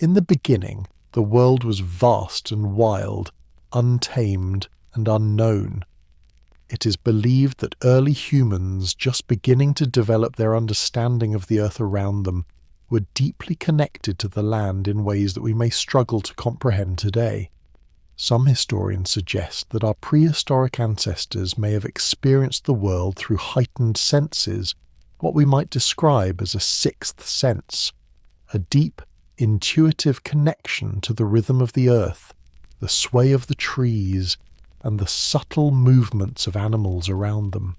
In the beginning, the world was vast and wild, untamed and unknown. It is believed that early humans, just beginning to develop their understanding of the earth around them, were deeply connected to the land in ways that we may struggle to comprehend today. Some historians suggest that our prehistoric ancestors may have experienced the world through heightened senses, what we might describe as a sixth sense, a deep, intuitive connection to the rhythm of the earth, the sway of the trees, and the subtle movements of animals around them.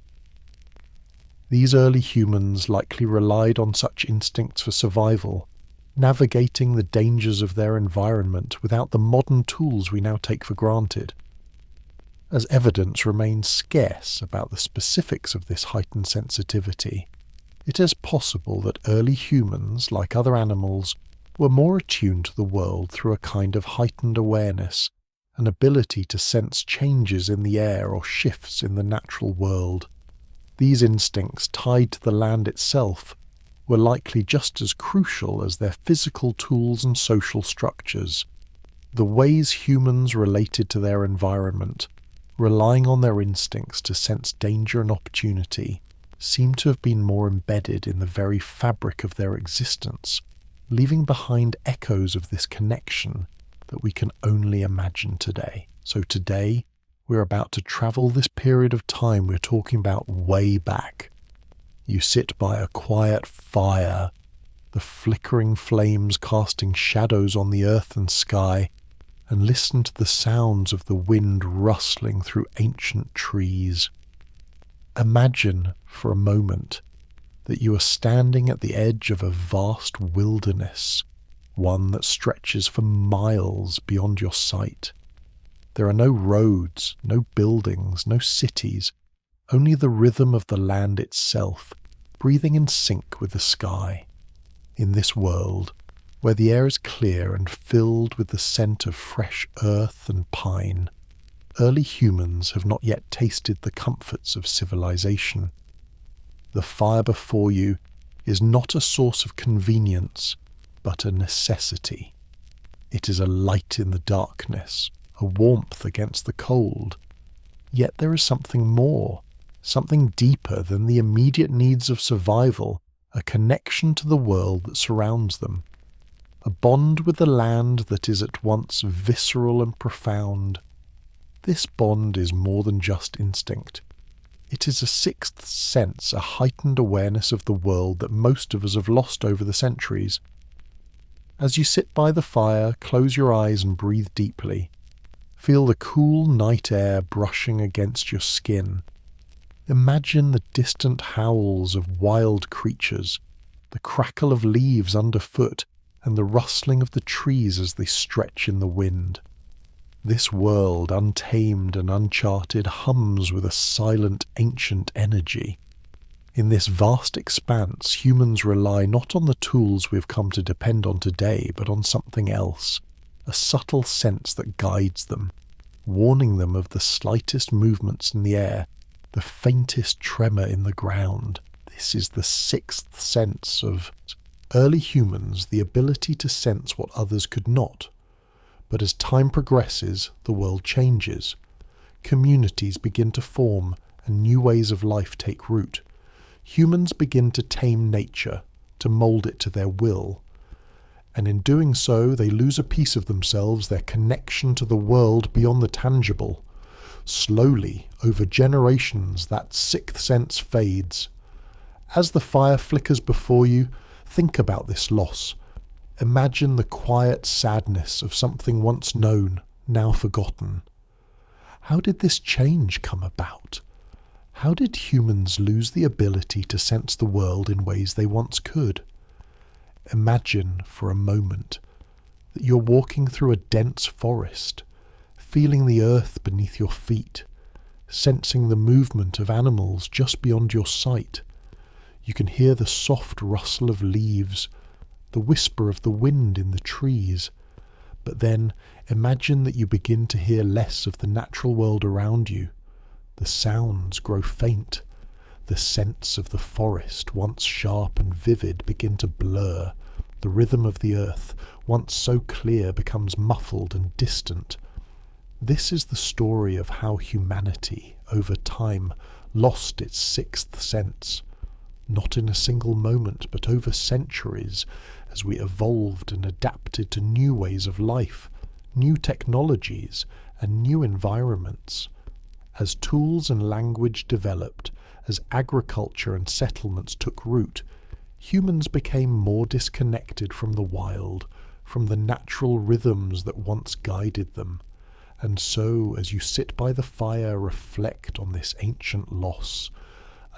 These early humans likely relied on such instincts for survival, navigating the dangers of their environment without the modern tools we now take for granted. As evidence remains scarce about the specifics of this heightened sensitivity, it is possible that early humans, like other animals, were more attuned to the world through a kind of heightened awareness, an ability to sense changes in the air or shifts in the natural world. These instincts, tied to the land itself, were likely just as crucial as their physical tools and social structures. The ways humans related to their environment, relying on their instincts to sense danger and opportunity, seem to have been more embedded in the very fabric of their existence, leaving behind echoes of this connection that we can only imagine today. So today, we're about to travel this period of time we're talking about way back. You sit by a quiet fire, the flickering flames casting shadows on the earth and sky, and listen to the sounds of the wind rustling through ancient trees. Imagine for a moment that you are standing at the edge of a vast wilderness, one that stretches for miles beyond your sight. There are no roads, no buildings, no cities, only the rhythm of the land itself, breathing in sync with the sky. In this world, where the air is clear and filled with the scent of fresh earth and pine, early humans have not yet tasted the comforts of civilization. The fire before you is not a source of convenience, but a necessity. It is a light in the darkness, a warmth against the cold. Yet there is something more, something deeper than the immediate needs of survival, a connection to the world that surrounds them, a bond with the land that is at once visceral and profound. This bond is more than just instinct. It is a sixth sense, a heightened awareness of the world that most of us have lost over the centuries. As you sit by the fire, close your eyes and breathe deeply. Feel the cool night air brushing against your skin. Imagine the distant howls of wild creatures, the crackle of leaves underfoot, and the rustling of the trees as they stretch in the wind. This world, untamed and uncharted, hums with a silent, ancient energy. In this vast expanse, humans rely not on the tools we've come to depend on today, but on something else, a subtle sense that guides them, warning them of the slightest movements in the air, the faintest tremor in the ground. This is the sixth sense of early humans, the ability to sense what others could not. But as time progresses, the world changes. Communities begin to form, and new ways of life take root. Humans begin to tame nature, to mold it to their will. And in doing so, they lose a piece of themselves, their connection to the world beyond the tangible. Slowly, over generations, that sixth sense fades. As the fire flickers before you, think about this loss. Imagine the quiet sadness of something once known, now forgotten. How did this change come about? How did humans lose the ability to sense the world in ways they once could? Imagine for a moment that you're walking through a dense forest, feeling the earth beneath your feet, sensing the movement of animals just beyond your sight. You can hear the soft rustle of leaves, the whisper of the wind in the trees. But then imagine that you begin to hear less of the natural world around you. The sounds grow faint. The scents of the forest, once sharp and vivid, begin to blur. The rhythm of the earth, once so clear, becomes muffled and distant. This is the story of how humanity, over time, lost its sixth sense, not in a single moment, but over centuries, as we evolved and adapted to new ways of life, new technologies, and new environments. As tools and language developed, as agriculture and settlements took root, humans became more disconnected from the wild, from the natural rhythms that once guided them. And so, as you sit by the fire, reflect on this ancient loss.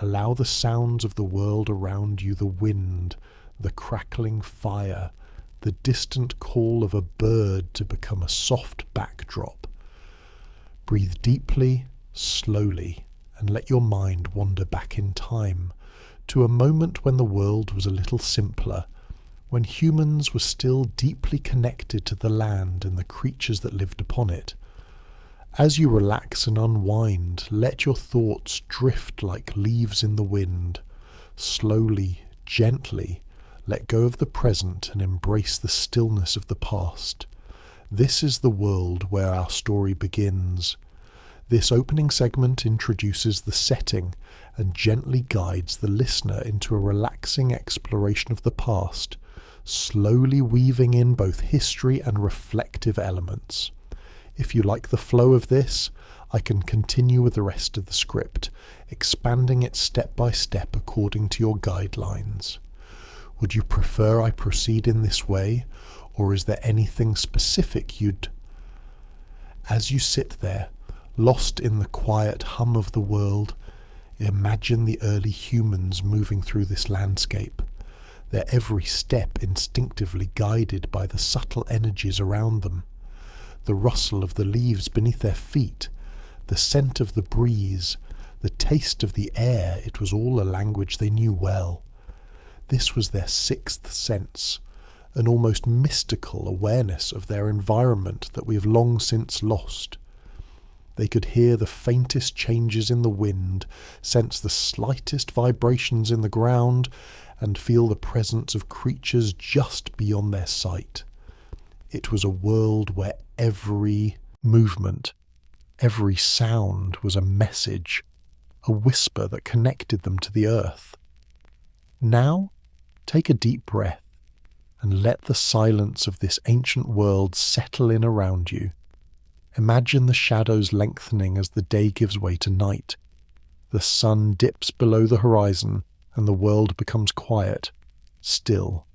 Allow the sounds of the world around you, the wind, the crackling fire, the distant call of a bird, to become a soft backdrop. Breathe deeply, slowly, and let your mind wander back in time, to a moment when the world was a little simpler, when humans were still deeply connected to the land and the creatures that lived upon it. As you relax and unwind, let your thoughts drift like leaves in the wind. Slowly, gently, let go of the present and embrace the stillness of the past. This is the world where our story begins. This opening segment introduces the setting and gently guides the listener into a relaxing exploration of the past, slowly weaving in both history and reflective elements. If you like the flow of this, I can continue with the rest of the script, expanding it step by step according to your guidelines. Would you prefer I proceed in this way, or is there anything specific you'd... As you sit there, lost in the quiet hum of the world, imagine the early humans moving through this landscape, their every step instinctively guided by the subtle energies around them. The rustle of the leaves beneath their feet, the scent of the breeze, the taste of the air, it was all a language they knew well. This was their sixth sense, an almost mystical awareness of their environment that we have long since lost. They could hear the faintest changes in the wind, sense the slightest vibrations in the ground, and feel the presence of creatures just beyond their sight. It was a world where every movement, every sound was a message, a whisper that connected them to the earth. Now, take a deep breath and let the silence of this ancient world settle in around you. Imagine the shadows lengthening as the day gives way to night. The sun dips below the horizon and the world becomes quiet, still.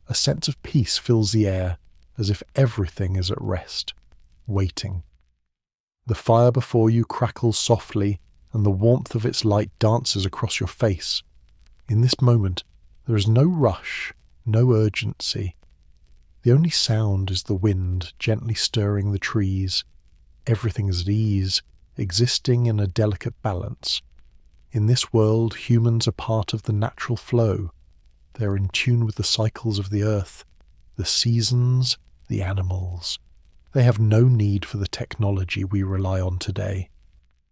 A sense of peace fills the air, as if everything is at rest, waiting. The fire before you crackles softly, and the warmth of its light dances across your face. In this moment, there is no rush, no urgency. The only sound is the wind gently stirring the trees. Everything is at ease, existing in a delicate balance. In this world, humans are part of the natural flow. They are in tune with the cycles of the earth, the seasons, the animals. They have no need for the technology we rely on today.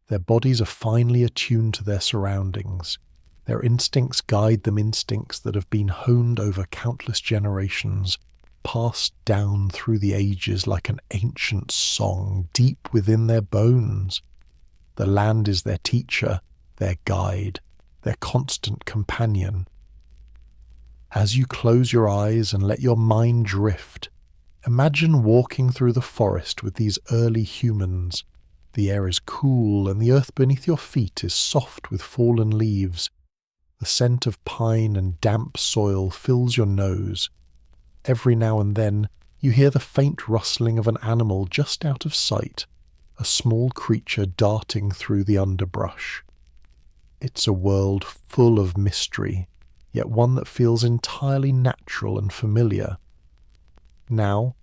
Their bodies are finely attuned to their surroundings. Their instincts guide them, instincts that have been honed over countless generations, passed down through the ages like an ancient song deep within their bones. The land is their teacher, their guide, their constant companion. As you close your eyes and let your mind drift, imagine walking through the forest with these early humans. The air is cool and the earth beneath your feet is soft with fallen leaves. The scent of pine and damp soil fills your nose. Every now and then you hear the faint rustling of an animal just out of sight, a small creature darting through the underbrush. It's a world full of mystery, yet one that feels entirely natural and familiar. Now,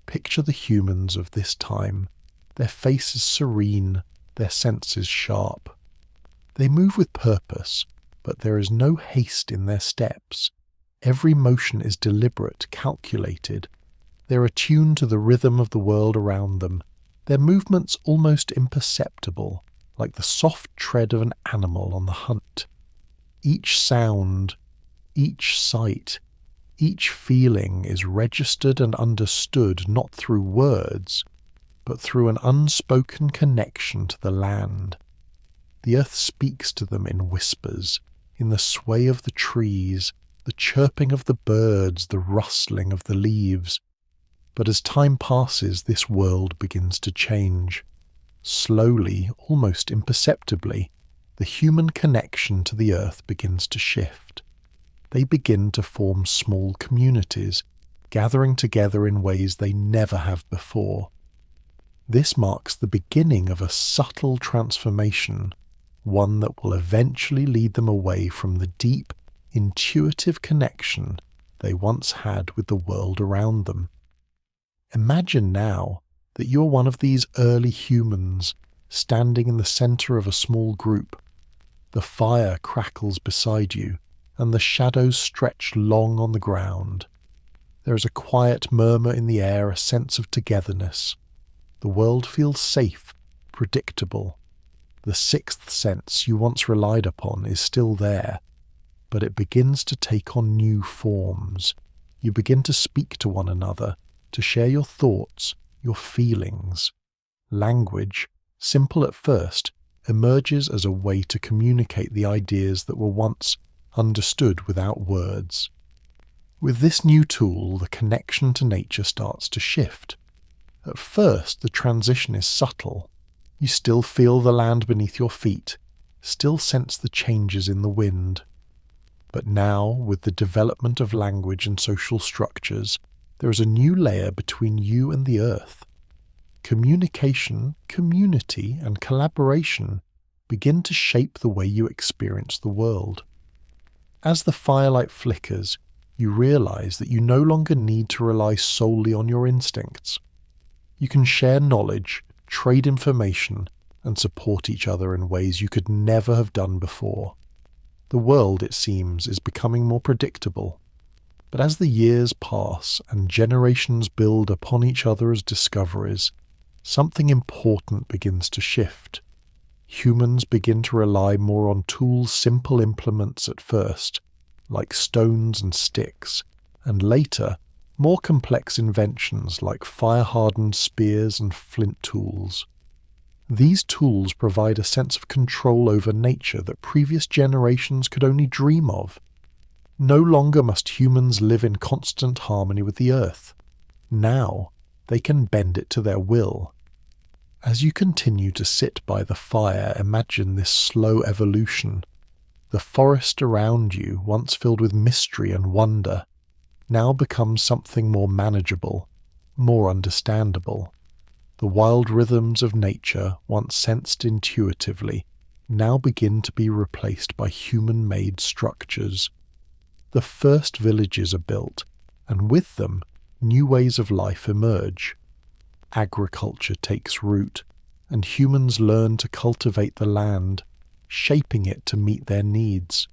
picture the humans of this time, their faces serene, their senses sharp. They move with purpose, but there is no haste in their steps. Every motion is deliberate, calculated. They're attuned to the rhythm of the world around them, their movements almost imperceptible, like the soft tread of an animal on the hunt. Each sound, each sight, Each feeling is registered and understood not through words, but through an unspoken connection to the land. The earth speaks to them in whispers, in the sway of the trees, the chirping of the birds, the rustling of the leaves. But as time passes, this world begins to change. Slowly, almost imperceptibly, the human connection to the earth begins to shift. They begin to form small communities, gathering together in ways they never have before. This marks the beginning of a subtle transformation, one that will eventually lead them away from the deep, intuitive connection they once had with the world around them. Imagine now that you're one of these early humans standing in the center of a small group. The fire crackles beside you, and the shadows stretch long on the ground. There is a quiet murmur in the air, a sense of togetherness. The world feels safe, predictable. The sixth sense you once relied upon is still there, but it begins to take on new forms. You begin to speak to one another, to share your thoughts, your feelings. Language, simple at first, emerges as a way to communicate the ideas that were once understood without words. With this new tool, the connection to nature starts to shift. At first, the transition is subtle. You still feel the land beneath your feet, still sense the changes in the wind. But now, with the development of language and social structures, there is a new layer between you and the earth. Communication, community, and collaboration begin to shape the way you experience the world. As the firelight flickers, you realize that you no longer need to rely solely on your instincts. You can share knowledge, trade information, and support each other in ways you could never have done before. The world, it seems, is becoming more predictable. But as the years pass and generations build upon each other as discoveries, something important begins to shift. Humans begin to rely more on tools, simple implements at first, like stones and sticks, and later, more complex inventions like fire-hardened spears and flint tools. These tools provide a sense of control over nature that previous generations could only dream of. No longer must humans live in constant harmony with the earth. Now, they can bend it to their will. As you continue to sit by the fire, imagine this slow evolution. The forest around you, once filled with mystery and wonder, now becomes something more manageable, more understandable. The wild rhythms of nature, once sensed intuitively, now begin to be replaced by human-made structures. The first villages are built, and with them, new ways of life emerge. Agriculture takes root, and humans learn to cultivate the land, shaping it to meet their needs.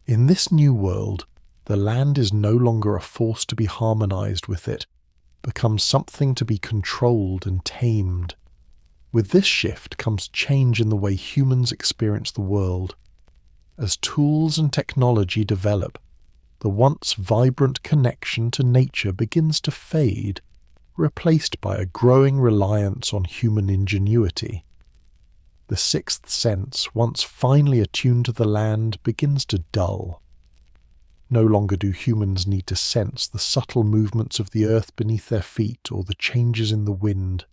In this new world, the land is no longer a force to be harmonized with, it becomes something to be controlled and tamed. With this shift comes change in the way humans experience the world. As tools and technology develop, the once vibrant connection to nature begins to fade, replaced by a growing reliance on human ingenuity. The sixth sense, once finely attuned to the land, begins to dull. No longer do humans need to sense the subtle movements of the earth beneath their feet or the changes in the wind.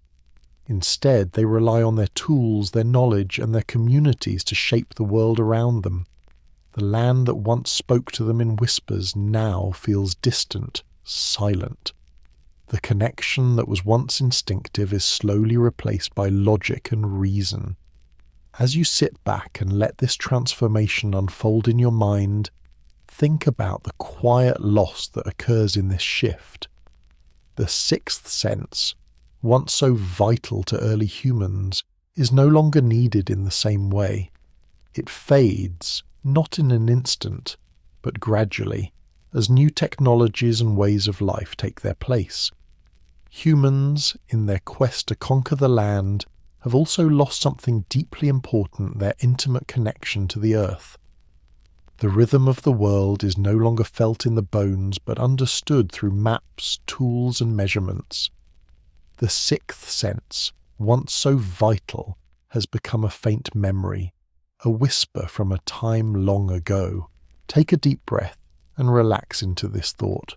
Instead, they rely on their tools, their knowledge, and their communities to shape the world around them. The land that once spoke to them in whispers now feels distant, silent. The connection that was once instinctive is slowly replaced by logic and reason. As you sit back and let this transformation unfold in your mind, think about the quiet loss that occurs in this shift. The sixth sense, once so vital to early humans, is no longer needed in the same way. It fades, not in an instant, but gradually, as new technologies and ways of life take their place. Humans, in their quest to conquer the land, have also lost something deeply important, their intimate connection to the earth. The rhythm of the world is no longer felt in the bones but understood through maps, tools, and measurements. The sixth sense, once so vital, has become a faint memory, a whisper from a time long ago. Take a deep breath and relax into this thought.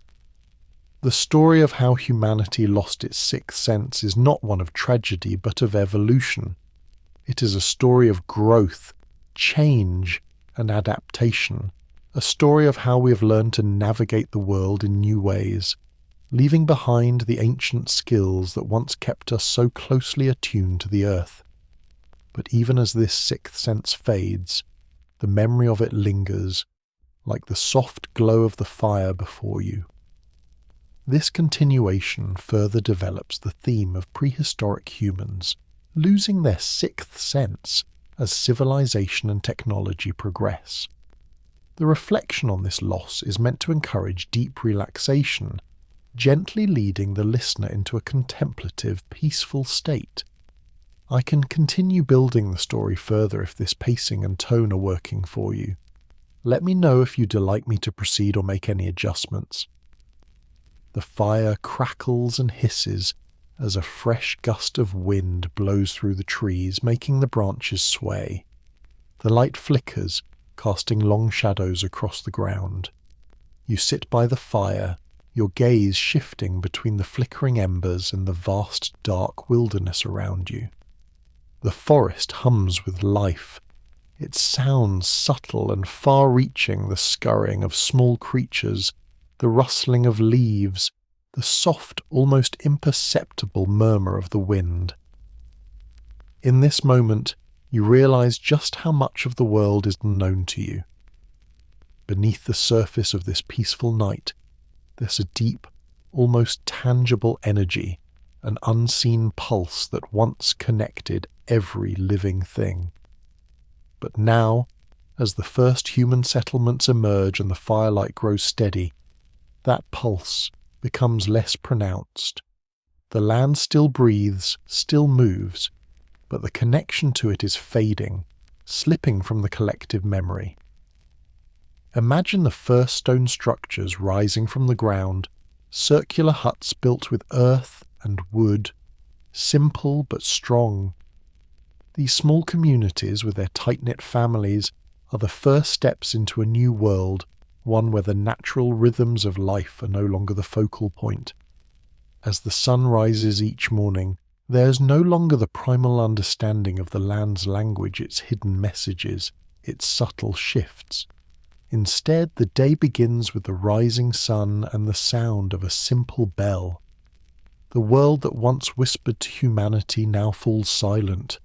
The story of how humanity lost its sixth sense is not one of tragedy but of evolution. It is a story of growth, change, and adaptation, a story of how we have learned to navigate the world in new ways, leaving behind the ancient skills that once kept us so closely attuned to the earth. But even as this sixth sense fades, the memory of it lingers, like the soft glow of the fire before you. This continuation further develops the theme of prehistoric humans losing their sixth sense as civilization and technology progress. The reflection on this loss is meant to encourage deep relaxation, gently leading the listener into a contemplative, peaceful state. I can continue building the story further if this pacing and tone are working for you. Let me know if you'd like me to proceed or make any adjustments. The fire crackles and hisses as a fresh gust of wind blows through the trees, making the branches sway. The light flickers, casting long shadows across the ground. You sit by the fire, your gaze shifting between the flickering embers and the vast dark wilderness around you. The forest hums with life, its sounds subtle and far-reaching, the scurrying of small creatures, the rustling of leaves, the soft, almost imperceptible murmur of the wind. In this moment, you realize just how much of the world is unknown to you. Beneath the surface of this peaceful night, there's a deep, almost tangible energy, an unseen pulse that once connected every living thing. But now, as the first human settlements emerge and the firelight grows steady, that pulse becomes less pronounced. The land still breathes, still moves, but the connection to it is fading, slipping from the collective memory. Imagine the first stone structures rising from the ground, circular huts built with earth and wood, simple but strong. These small communities with their tight-knit families are the first steps into a new world, one where the natural rhythms of life are no longer the focal point. As the sun rises each morning, there is no longer the primal understanding of the land's language, its hidden messages, its subtle shifts. Instead, the day begins with the rising sun and the sound of a simple bell. The world that once whispered to humanity now falls silent.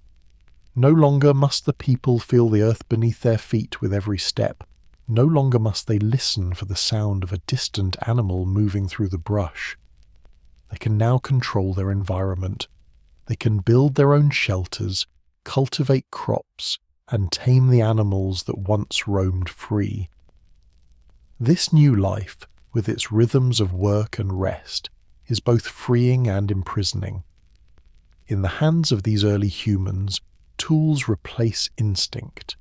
No longer must the people feel the earth beneath their feet with every step. No longer must they listen for the sound of a distant animal moving through the brush. They can now control their environment. They can build their own shelters, cultivate crops, and tame the animals that once roamed free. This new life, with its rhythms of work and rest, is both freeing and imprisoning. In the hands of these early humans, tools replace instinct.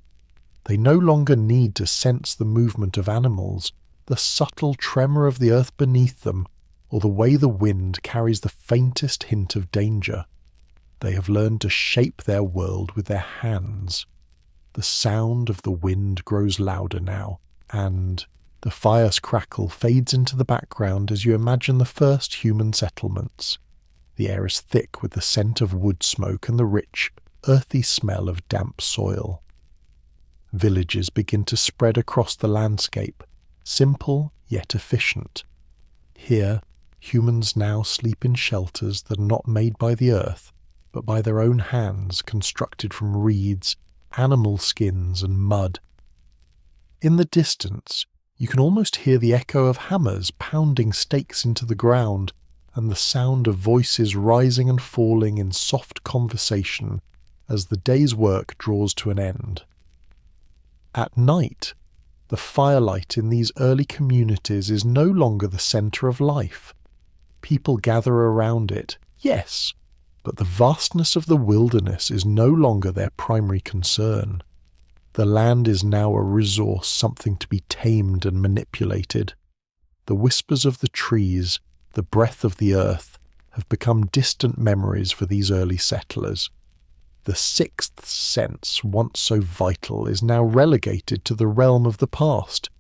They no longer need to sense the movement of animals, the subtle tremor of the earth beneath them, or the way the wind carries the faintest hint of danger. They have learned to shape their world with their hands. The sound of the wind grows louder now, and the fire's crackle fades into the background as you imagine the first human settlements. The air is thick with the scent of wood smoke and the rich, earthy smell of damp soil. Villages begin to spread across the landscape, simple yet efficient. Here, humans now sleep in shelters that are not made by the earth, but by their own hands, constructed from reeds, animal skins, and mud. In the distance, you can almost hear the echo of hammers pounding stakes into the ground, and the sound of voices rising and falling in soft conversation as the day's work draws to an end. At night, the firelight in these early communities is no longer the centre of life. People gather around it, yes, but the vastness of the wilderness is no longer their primary concern. The land is now a resource, something to be tamed and manipulated. The whispers of the trees, the breath of the earth, have become distant memories for these early settlers. The sixth sense, once so vital, is now relegated to the realm of the past.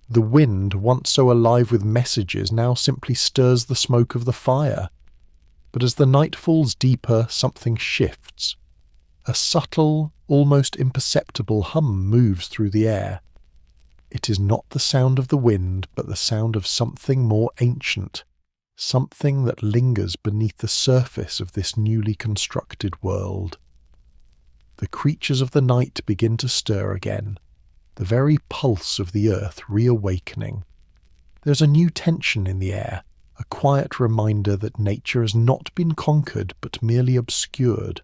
The wind, once so alive with messages, now simply stirs the smoke of the fire. But as the night falls deeper, something shifts. A subtle, almost imperceptible hum moves through the air. It is not the sound of the wind, but the sound of something more ancient, something that lingers beneath the surface of this newly constructed world. The creatures of the night begin to stir again, the very pulse of the earth reawakening. There's a new tension in the air, a quiet reminder that nature has not been conquered but merely obscured.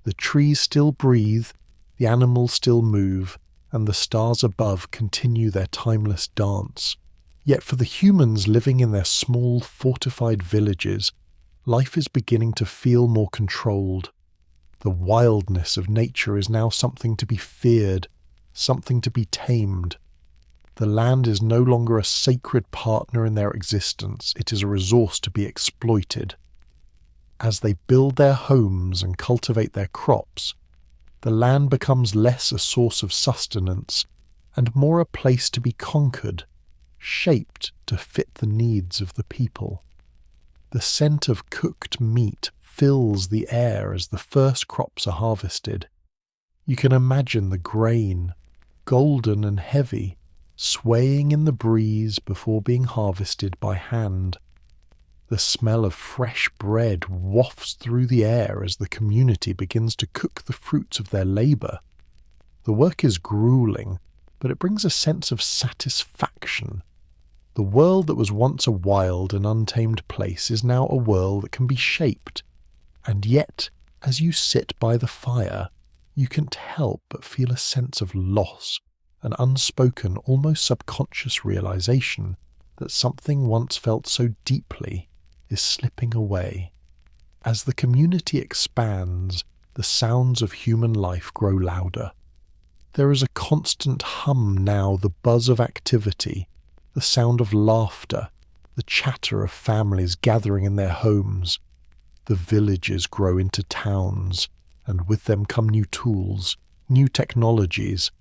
The trees still breathe, the animals still move, and the stars above continue their timeless dance. Yet for the humans living in their small, fortified villages, life is beginning to feel more controlled. The wildness of nature is now something to be feared, something to be tamed. The land is no longer a sacred partner in their existence, it is a resource to be exploited. As they build their homes and cultivate their crops, the land becomes less a source of sustenance and more a place to be conquered, shaped to fit the needs of the people. The scent of cooked meat fills the air as the first crops are harvested. You can imagine the grain, golden and heavy, swaying in the breeze before being harvested by hand. The smell of fresh bread wafts through the air as the community begins to cook the fruits of their labour. The work is grueling, but it brings a sense of satisfaction. The world that was once a wild and untamed place is now a world that can be shaped. And yet, as you sit by the fire, you can't help but feel a sense of loss, an unspoken, almost subconscious realization that something once felt so deeply is slipping away. As the community expands, the sounds of human life grow louder. There is a constant hum now, the buzz of activity, the sound of laughter, the chatter of families gathering in their homes. The villages grow into towns, and with them come new tools, new technologies.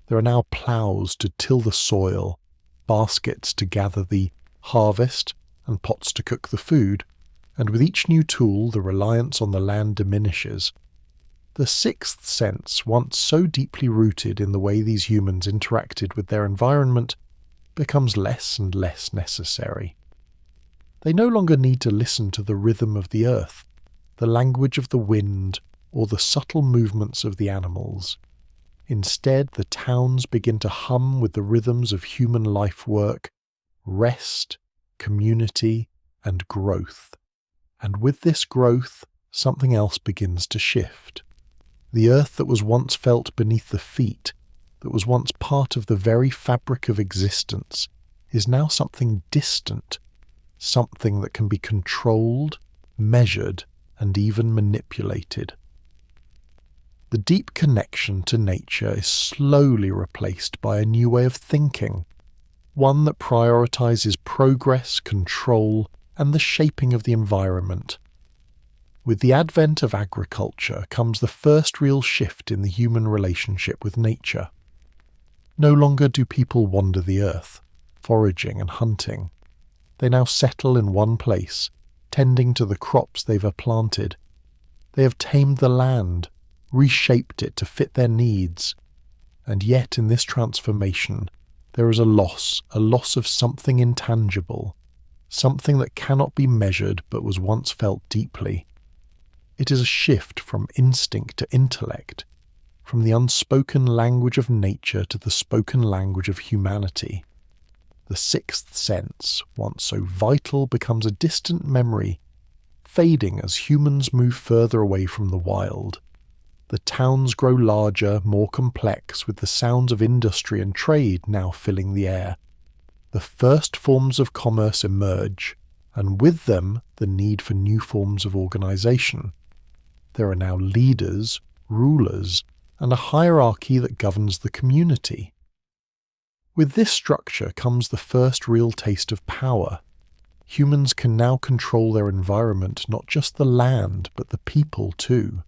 There are now ploughs to till the soil, baskets to gather the harvest, and pots to cook the food, and with each new tool the reliance on the land diminishes. The sixth sense, once so deeply rooted in the way these humans interacted with their environment, becomes less and less necessary. They no longer need to listen to the rhythm of the earth, the language of the wind, or the subtle movements of the animals. Instead, the towns begin to hum with the rhythms of human life work, rest, community, and growth. And with this growth, something else begins to shift. The earth that was once felt beneath the feet, that was once part of the very fabric of existence, is now something distant, something that can be controlled, measured, and even manipulated. The deep connection to nature is slowly replaced by a new way of thinking, one that prioritizes progress, control, and the shaping of the environment. With the advent of agriculture comes the first real shift in the human relationship with nature. No longer do people wander the earth, foraging and hunting. They now settle in one place, tending to the crops they've planted. They have tamed the land, reshaped it to fit their needs. And yet in this transformation, there is a loss of something intangible, something that cannot be measured but was once felt deeply. It is a shift from instinct to intellect, from the unspoken language of nature to the spoken language of humanity. The sixth sense, once so vital, becomes a distant memory, fading as humans move further away from the wild. The towns grow larger, more complex, with the sounds of industry and trade now filling the air. The first forms of commerce emerge, and with them the need for new forms of organization. There are now leaders, rulers, and a hierarchy that governs the community. With this structure comes the first real taste of power. Humans can now control their environment, not just the land, but the people too.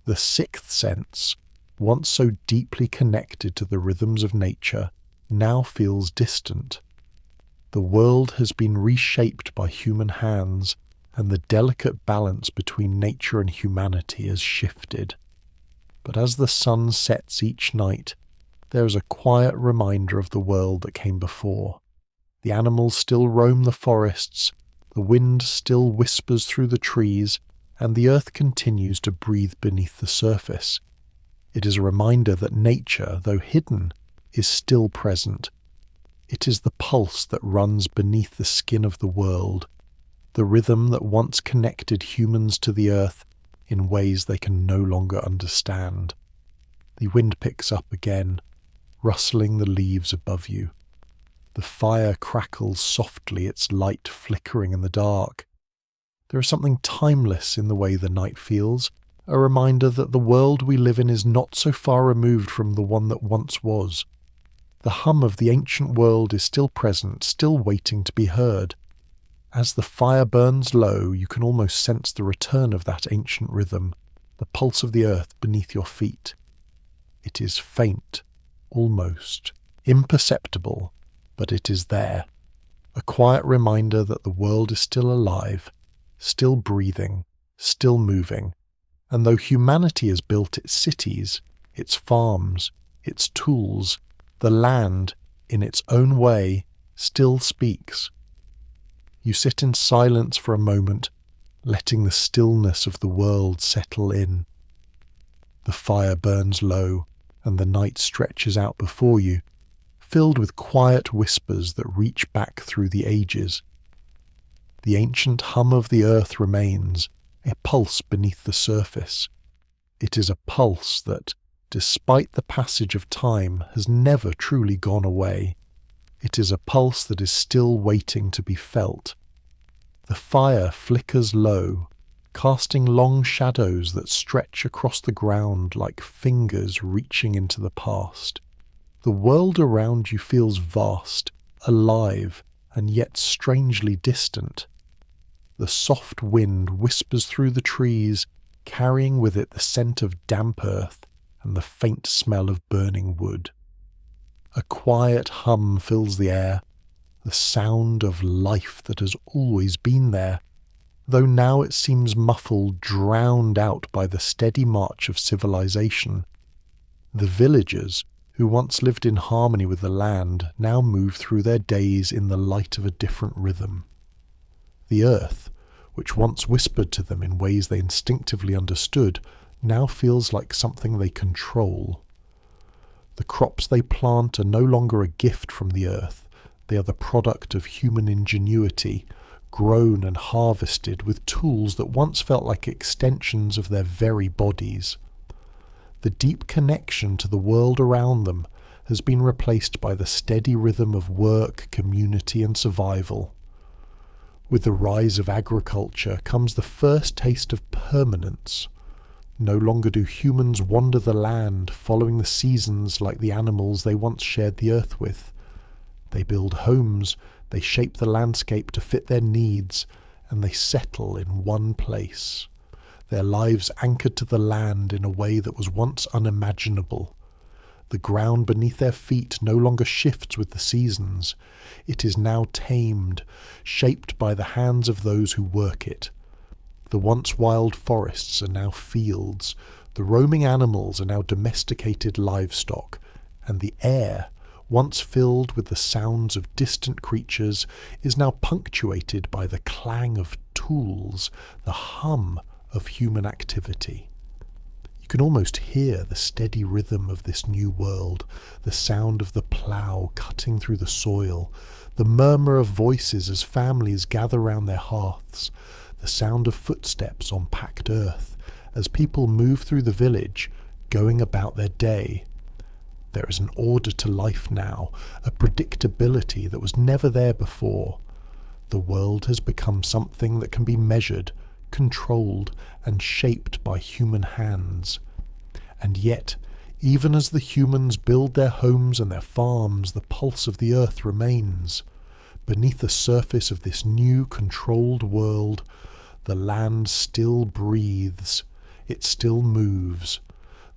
The sixth sense, once so deeply connected to the rhythms of nature, now feels distant. The world has been reshaped by human hands, and the delicate balance between nature and humanity has shifted. But as the sun sets each night, there is a quiet reminder of the world that came before. The animals still roam the forests, the wind still whispers through the trees, and the earth continues to breathe beneath the surface. It is a reminder that nature, though hidden, is still present. It is the pulse that runs beneath the skin of the world, the rhythm that once connected humans to the earth in ways they can no longer understand. The wind picks up again, rustling the leaves above you. The fire crackles softly, its light flickering in the dark. There is something timeless in the way the night feels, a reminder that the world we live in is not so far removed from the one that once was. The hum of the ancient world is still present, still waiting to be heard. As the fire burns low, you can almost sense the return of that ancient rhythm, the pulse of the earth beneath your feet. It is faint, almost, imperceptible, but it is there. A quiet reminder that the world is still alive, still breathing, still moving. And though humanity has built its cities, its farms, its tools, the land, in its own way, still speaks. You sit in silence for a moment, letting the stillness of the world settle in. The fire burns low, and the night stretches out before you, filled with quiet whispers that reach back through the ages. The ancient hum of the earth remains, a pulse beneath the surface. It is a pulse that, despite the passage of time, has never truly gone away. It is a pulse that is still waiting to be felt. The fire flickers low, casting long shadows that stretch across the ground like fingers reaching into the past. The world around you feels vast, alive, and yet strangely distant. The soft wind whispers through the trees, carrying with it the scent of damp earth and the faint smell of burning wood. A quiet hum fills the air, the sound of life that has always been there, though now it seems muffled, drowned out by the steady march of civilization. The villagers, who once lived in harmony with the land, now move through their days in the light of a different rhythm. The earth, which once whispered to them in ways they instinctively understood, now feels like something they control. The crops they plant are no longer a gift from the earth, they are the product of human ingenuity, grown and harvested with tools that once felt like extensions of their very bodies. The deep connection to the world around them has been replaced by the steady rhythm of work, community, and survival. With the rise of agriculture comes the first taste of permanence. No longer do humans wander the land, following the seasons like the animals they once shared the earth with. They build homes, they shape the landscape to fit their needs, and they settle in one place. Their lives anchored to the land in a way that was once unimaginable. The ground beneath their feet no longer shifts with the seasons. It is now tamed, shaped by the hands of those who work it. The once wild forests are now fields, the roaming animals are now domesticated livestock, and the air, once filled with the sounds of distant creatures, is now punctuated by the clang of tools, the hum of human activity. You can almost hear the steady rhythm of this new world, the sound of the plough cutting through the soil, the murmur of voices as families gather round their hearths, the sound of footsteps on packed earth as people move through the village, going about their day. There is an order to life now, a predictability that was never there before. The world has become something that can be measured, controlled, and shaped by human hands. And yet, Even as the humans build their homes and their farms, the pulse of the earth remains. Beneath the surface of this new, controlled world, the land still breathes, it still moves.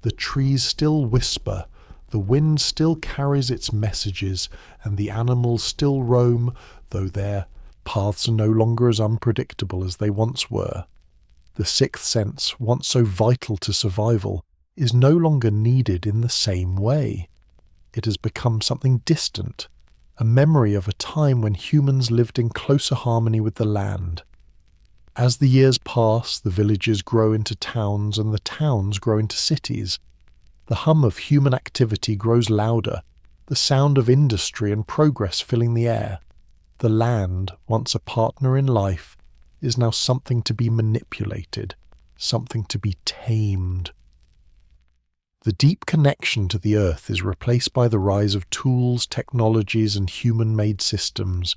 The trees still whisper, the wind still carries its messages, and the animals still roam, though their paths are no longer as unpredictable as they once were. The sixth sense, once so vital to survival, is no longer needed in the same way. It has become something distant, a memory of a time when humans lived in closer harmony with the land. As the years pass, the villages grow into towns and the towns grow into cities. The hum of human activity grows louder, the sound of industry and progress filling the air. The land, once a partner in life, is now something to be manipulated, something to be tamed. The deep connection to the earth is replaced by the rise of tools, technologies, and human-made systems.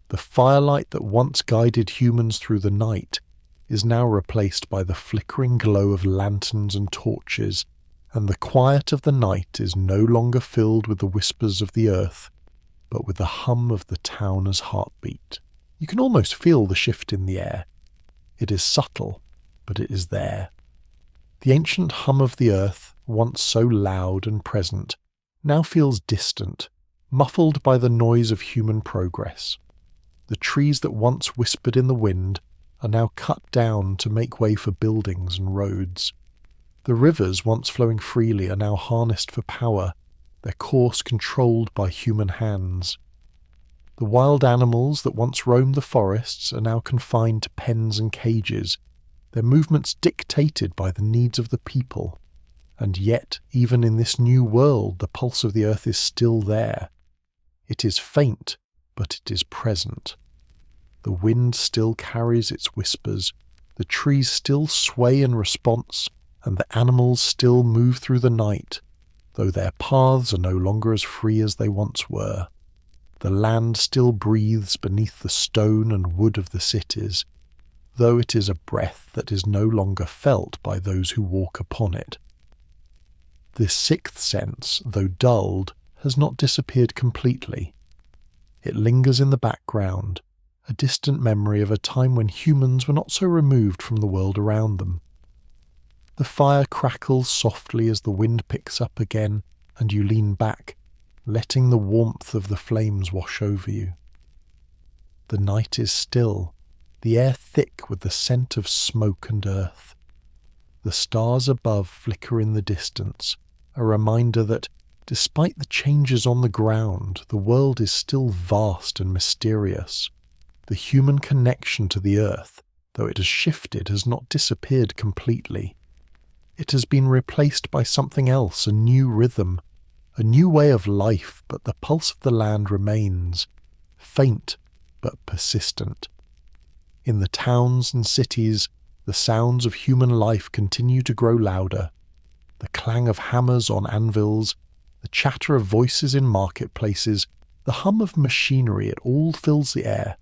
The firelight that once guided humans through the night is now replaced by the flickering glow of lanterns and torches, and the quiet of the night is no longer filled with the whispers of the earth, but with the hum of the towner's heartbeat. You can almost feel the shift in the air. It is subtle, but it is there. The ancient hum of the earth, once so loud and present, now feels distant, muffled by the noise of human progress. The trees that once whispered in the wind are now cut down to make way for buildings and roads. The rivers once flowing freely are now harnessed for power, their course controlled by human hands. The wild animals that once roamed the forests are now confined to pens and cages, their movements dictated by the needs of the people. And yet, even in this new world, the pulse of the earth is still there. It is faint, but it is present. The wind still carries its whispers, the trees still sway in response, and the animals still move through the night, though their paths are no longer as free as they once were. The land still breathes beneath the stone and wood of the cities, though it is a breath that is no longer felt by those who walk upon it. This sixth sense, though dulled, has not disappeared completely. It lingers in the background, a distant memory of a time when humans were not so removed from the world around them. The fire crackles softly as the wind picks up again, and you lean back, letting the warmth of the flames wash over you. The night is still, the air thick with the scent of smoke and earth. The stars above flicker in the distance, a reminder that, despite the changes on the ground, the world is still vast and mysterious. The human connection to the earth, though it has shifted, has not disappeared completely. It has been replaced by something else, a new rhythm, a new way of life, but the pulse of the land remains, faint but persistent. In the towns and cities, the sounds of human life continue to grow louder. The clang of hammers on anvils, the chatter of voices in marketplaces, the hum of machinery, it all fills the air.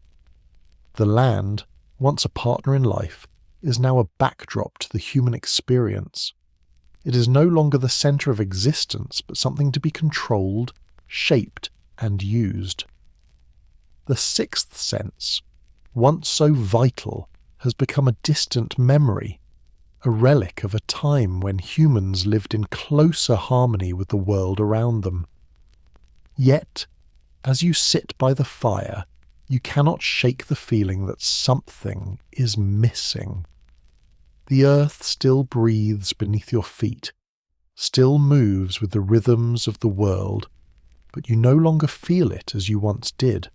The land, once a partner in life, is now a backdrop to the human experience. It is no longer the centre of existence, but something to be controlled, shaped, and used. The sixth sense, once so vital, has become a distant memory, a relic of a time when humans lived in closer harmony with the world around them. Yet, as you sit by the fire, you cannot shake the feeling that something is missing. The earth still breathes beneath your feet, still moves with the rhythms of the world, but you no longer feel it as you once did.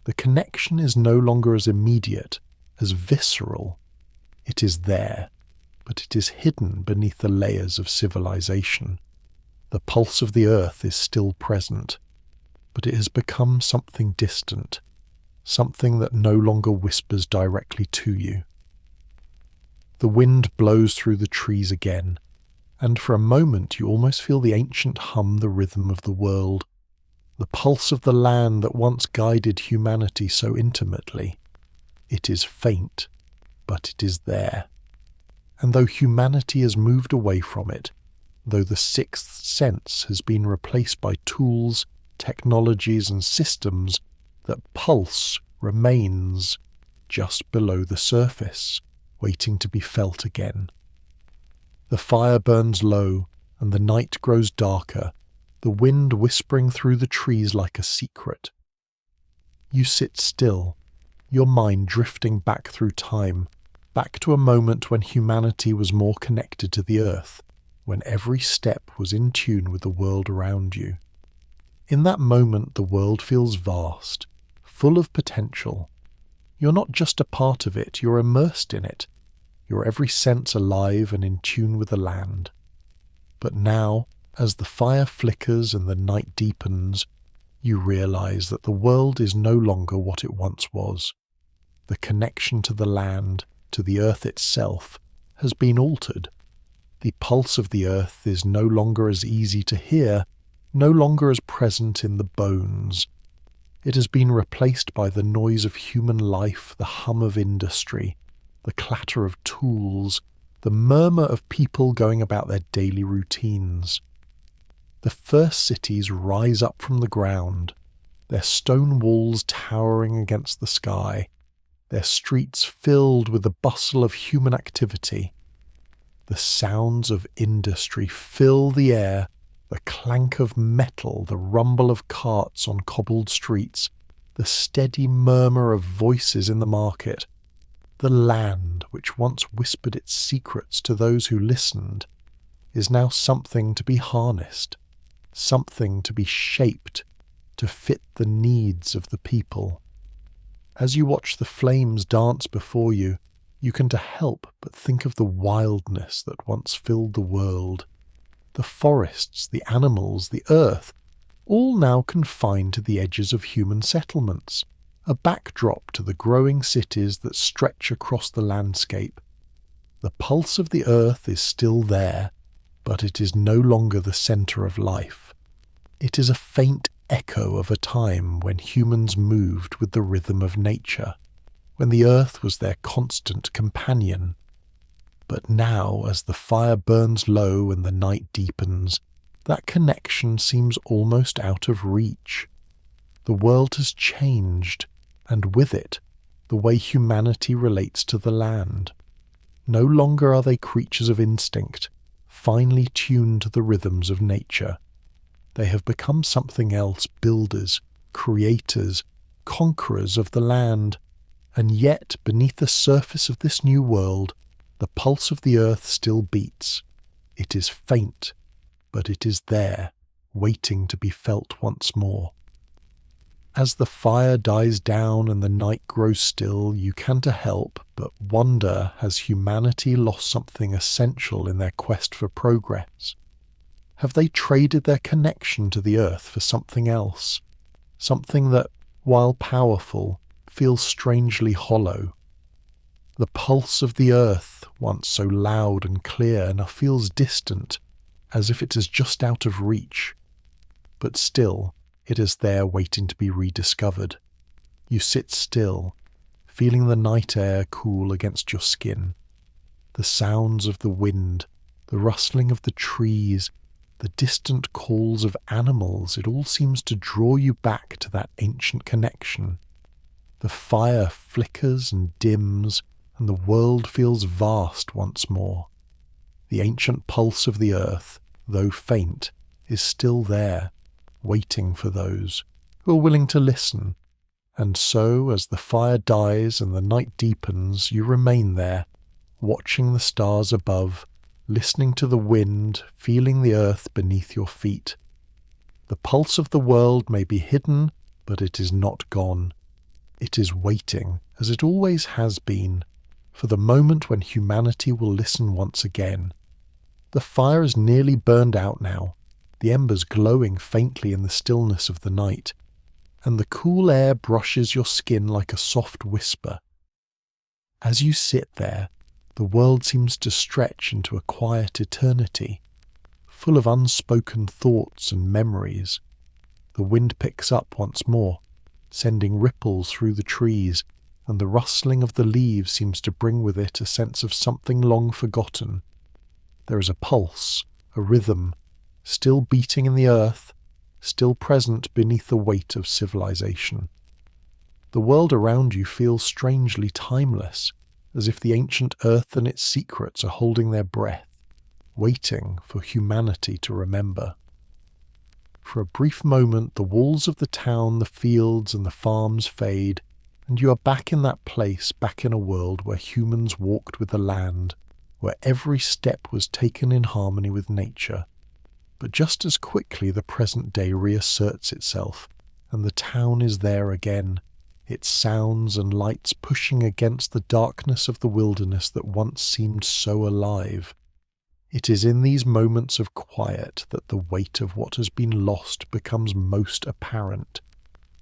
The connection is no longer as immediate, as visceral. It is there, but it is hidden beneath the layers of civilization. The pulse of the earth is still present, but it has become something distant, something that no longer whispers directly to you. The wind blows through the trees again, and for a moment you almost feel the ancient hum, the rhythm of the world, the pulse of the land that once guided humanity so intimately. It is faint, but it is there. And though humanity has moved away from it, though the sixth sense has been replaced by tools, technologies and systems, that pulse remains just below the surface, waiting to be felt again. The fire burns low, and the night grows darker, the wind whispering through the trees like a secret. You sit still, your mind drifting back through time, back to a moment when humanity was more connected to the earth, when every step was in tune with the world around you. In that moment, the world feels vast, full of potential. You're not just a part of it, you're immersed in it. Your every sense alive and in tune with the land. But now, as the fire flickers and the night deepens, you realize that the world is no longer what it once was. The connection to the land, to the earth itself, has been altered. The pulse of the earth is no longer as easy to hear, no longer as present in the bones. It has been replaced by the noise of human life, the hum of industry, the clatter of tools, the murmur of people going about their daily routines. The first cities rise up from the ground, their stone walls towering against the sky, their streets filled with the bustle of human activity. The sounds of industry fill the air, the clank of metal, the rumble of carts on cobbled streets, the steady murmur of voices in the market. The land, which once whispered its secrets to those who listened, is now something to be harnessed, something to be shaped to fit the needs of the people. As you watch the flames dance before you, you can't help but think of the wildness that once filled the world. The forests, the animals, the earth, all now confined to the edges of human settlements, a backdrop to the growing cities that stretch across the landscape. The pulse of the earth is still there, but it is no longer the centre of life. It is a faint echo of a time when humans moved with the rhythm of nature, when the earth was their constant companion. But now, as the fire burns low and the night deepens, that connection seems almost out of reach. The world has changed, and with it, the way humanity relates to the land. No longer are they creatures of instinct, finely tuned to the rhythms of nature. They have become something else, builders, creators, conquerors of the land. And yet, beneath the surface of this new world, the pulse of the earth still beats. It is faint, but it is there, waiting to be felt once more. As the fire dies down and the night grows still, you can't help but wonder, has humanity lost something essential in their quest for progress? Have they traded their connection to the earth for something else? Something that, while powerful, feels strangely hollow. The pulse of the earth, once so loud and clear, now feels distant, as if it is just out of reach. But still, it is there waiting to be rediscovered. You sit still, feeling the night air cool against your skin. The sounds of the wind, the rustling of the trees, the distant calls of animals, it all seems to draw you back to that ancient connection. The fire flickers and dims, and the world feels vast once more. The ancient pulse of the earth, though faint, is still there, waiting for those who are willing to listen. And so, as the fire dies and the night deepens, you remain there, watching the stars above, listening to the wind, feeling the earth beneath your feet. The pulse of the world may be hidden, but it is not gone. It is waiting, as it always has been, for the moment when humanity will listen once again. The fire is nearly burned out now, the embers glowing faintly in the stillness of the night, and the cool air brushes your skin like a soft whisper. As you sit there, the world seems to stretch into a quiet eternity, full of unspoken thoughts and memories. The wind picks up once more, sending ripples through the trees, and the rustling of the leaves seems to bring with it a sense of something long forgotten. There is a pulse, a rhythm, still beating in the earth, still present beneath the weight of civilization. The world around you feels strangely timeless, as if the ancient earth and its secrets are holding their breath, waiting for humanity to remember. For a brief moment, the walls of the town, the fields and the farms fade, and you are back in that place, back in a world where humans walked with the land, where every step was taken in harmony with nature. But just as quickly the present day reasserts itself, and the town is there again, its sounds and lights pushing against the darkness of the wilderness that once seemed so alive. It is in these moments of quiet that the weight of what has been lost becomes most apparent.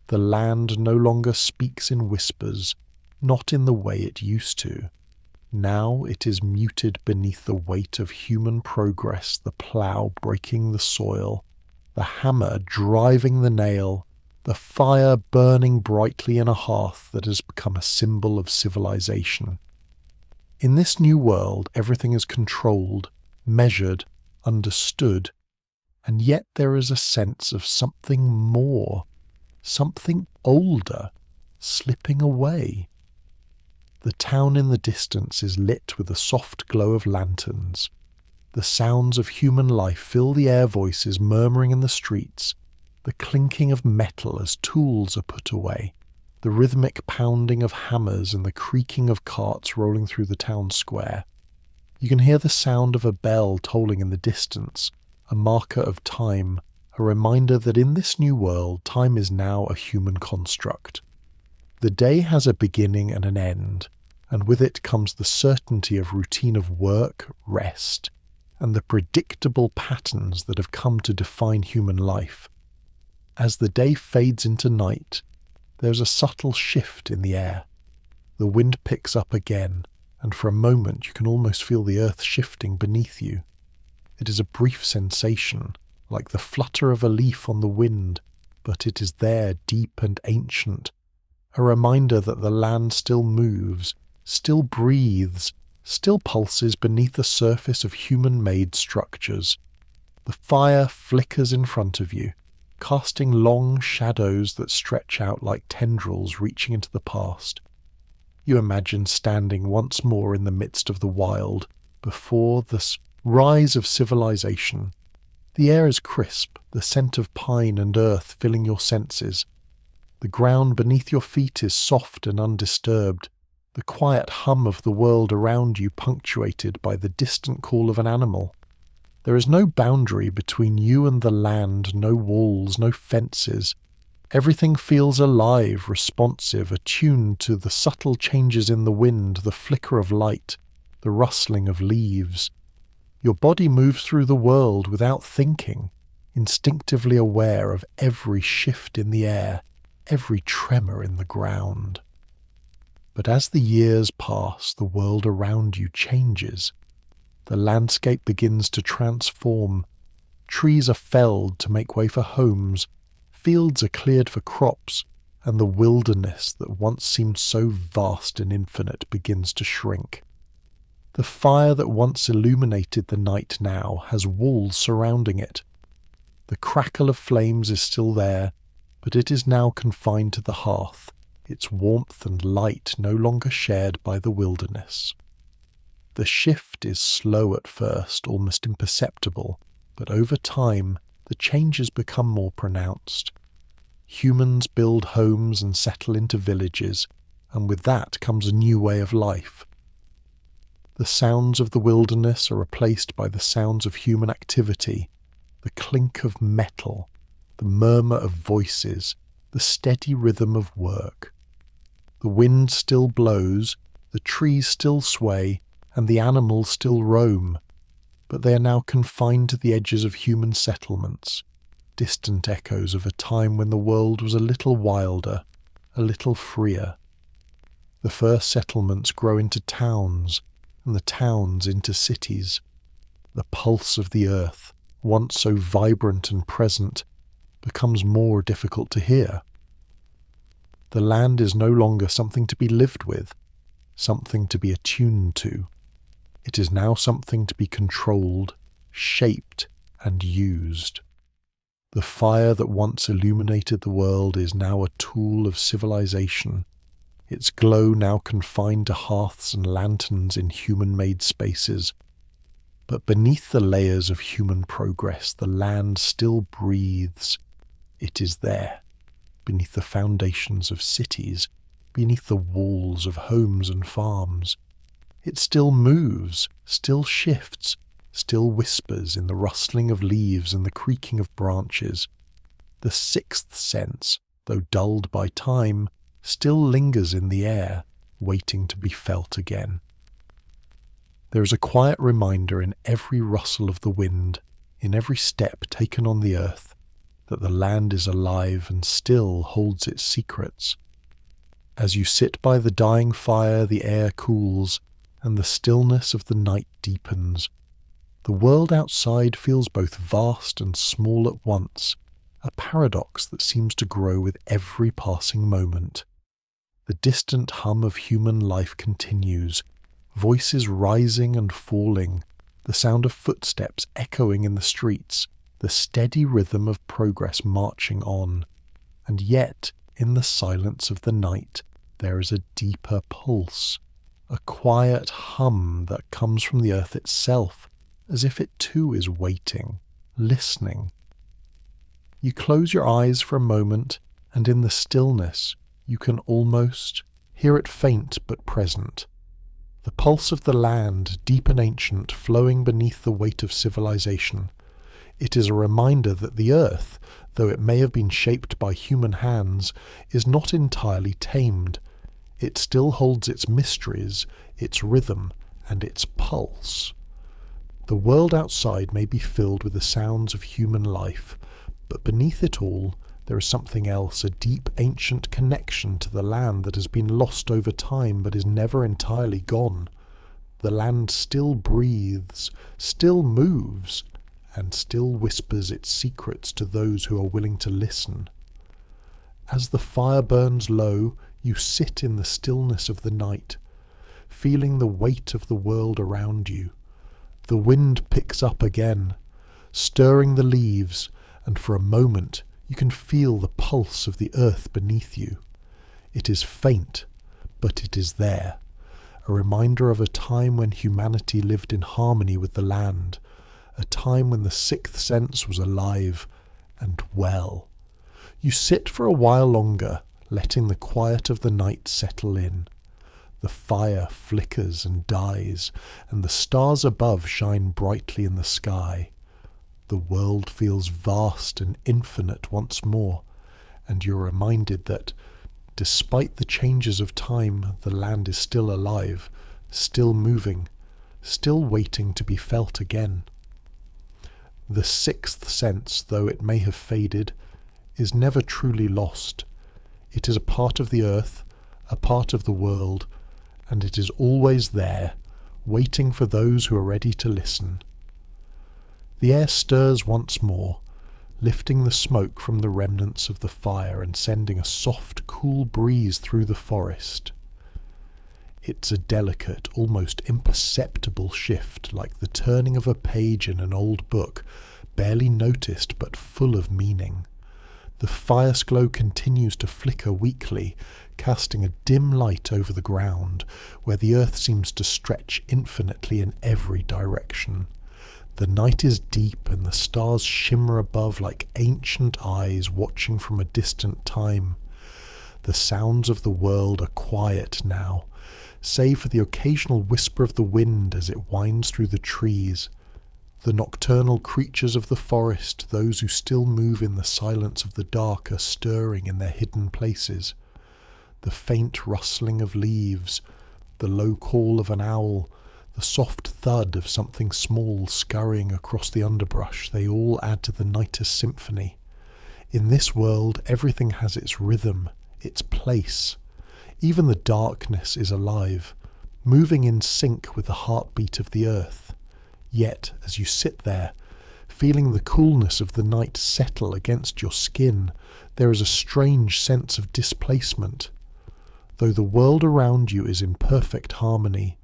The land no longer speaks in whispers, not in the way it used to. Now it is muted beneath the weight of human progress, the plough breaking the soil, the hammer driving the nail, the fire burning brightly in a hearth that has become a symbol of civilization. In this new world, everything is controlled, measured, understood, and yet there is a sense of something more, something older, slipping away. The town in the distance is lit with a soft glow of lanterns. The sounds of human life fill the air, voices murmuring in the streets, the clinking of metal as tools are put away, the rhythmic pounding of hammers and the creaking of carts rolling through the town square. You can hear the sound of a bell tolling in the distance, a marker of time, a reminder that in this new world, time is now a human construct. The day has a beginning and an end, and with it comes the certainty of routine of work, rest, and the predictable patterns that have come to define human life. As the day fades into night, there's a subtle shift in the air. The wind picks up again, and for a moment you can almost feel the earth shifting beneath you. It is a brief sensation, like the flutter of a leaf on the wind, but it is there, deep and ancient, a reminder that the land still moves, still breathes, still pulses beneath the surface of human-made structures. The fire flickers in front of you, casting long shadows that stretch out like tendrils reaching into the past. You imagine standing once more in the midst of the wild, before this rise of civilization. The air is crisp, the scent of pine and earth filling your senses. The ground beneath your feet is soft and undisturbed, the quiet hum of the world around you punctuated by the distant call of an animal. There is no boundary between you and the land, no walls, no fences. Everything feels alive, responsive, attuned to the subtle changes in the wind, the flicker of light, the rustling of leaves. Your body moves through the world without thinking, instinctively aware of every shift in the air, every tremor in the ground. But as the years pass, the world around you changes. The landscape begins to transform. Trees are felled to make way for homes, fields are cleared for crops, and the wilderness that once seemed so vast and infinite begins to shrink. The fire that once illuminated the night now has walls surrounding it. The crackle of flames is still there, but it is now confined to the hearth, its warmth and light no longer shared by the wilderness. The shift is slow at first, almost imperceptible, but over time the changes become more pronounced. Humans build homes and settle into villages, and with that comes a new way of life. The sounds of the wilderness are replaced by the sounds of human activity, the clink of metal, the murmur of voices, the steady rhythm of work. The wind still blows, the trees still sway, and the animals still roam, but they are now confined to the edges of human settlements, distant echoes of a time when the world was a little wilder, a little freer. The first settlements grow into towns, and the towns into cities. The pulse of the earth, once so vibrant and present, becomes more difficult to hear. The land is no longer something to be lived with, something to be attuned to. It is now something to be controlled, shaped, and used. The fire that once illuminated the world is now a tool of civilization, its glow now confined to hearths and lanterns in human-made spaces. But beneath the layers of human progress, the land still breathes. It is there, beneath the foundations of cities, beneath the walls of homes and farms. It still moves, still shifts, still whispers in the rustling of leaves and the creaking of branches. The sixth sense, though dulled by time, still lingers in the air, waiting to be felt again. There is a quiet reminder in every rustle of the wind, in every step taken on the earth, that the land is alive and still holds its secrets. As you sit by the dying fire, the air cools, and the stillness of the night deepens. The world outside feels both vast and small at once, a paradox that seems to grow with every passing moment. The distant hum of human life continues, voices rising and falling, the sound of footsteps echoing in the streets, the steady rhythm of progress marching on. And yet, in the silence of the night, there is a deeper pulse, a quiet hum that comes from the earth itself, as if it too is waiting, listening. You close your eyes for a moment, and in the stillness, you can almost hear it, faint but present. The pulse of the land, deep and ancient, flowing beneath the weight of civilization. It is a reminder that the earth, though it may have been shaped by human hands, is not entirely tamed. It still holds its mysteries, its rhythm, and its pulse. The world outside may be filled with the sounds of human life, but beneath it all, there is something else, a deep ancient connection to the land that has been lost over time but is never entirely gone. The land still breathes, still moves, and still whispers its secrets to those who are willing to listen. As the fire burns low, you sit in the stillness of the night, feeling the weight of the world around you. The wind picks up again, stirring the leaves, and for a moment you can feel the pulse of the earth beneath you. It is faint, but it is there, a reminder of a time when humanity lived in harmony with the land, a time when the sixth sense was alive and well. You sit for a while longer, letting the quiet of the night settle in. The fire flickers and dies, and the stars above shine brightly in the sky. The world feels vast and infinite once more, and you're reminded that, despite the changes of time, the land is still alive, still moving, still waiting to be felt again. The sixth sense, though it may have faded, is never truly lost. It is a part of the earth, a part of the world, and it is always there, waiting for those who are ready to listen. The air stirs once more, lifting the smoke from the remnants of the fire and sending a soft, cool breeze through the forest. It's a delicate, almost imperceptible shift, like the turning of a page in an old book, barely noticed but full of meaning. The fire's glow continues to flicker weakly, casting a dim light over the ground, where the earth seems to stretch infinitely in every direction. The night is deep, and the stars shimmer above like ancient eyes watching from a distant time. The sounds of the world are quiet now, save for the occasional whisper of the wind as it winds through the trees. The nocturnal creatures of the forest, those who still move in the silence of the dark, are stirring in their hidden places. The faint rustling of leaves, the low call of an owl, the soft thud of something small scurrying across the underbrush, they all add to the night's symphony. In this world, everything has its rhythm, its place. Even the darkness is alive, moving in sync with the heartbeat of the earth. Yet, as you sit there, feeling the coolness of the night settle against your skin, there is a strange sense of displacement. Though the world around you is in perfect harmony,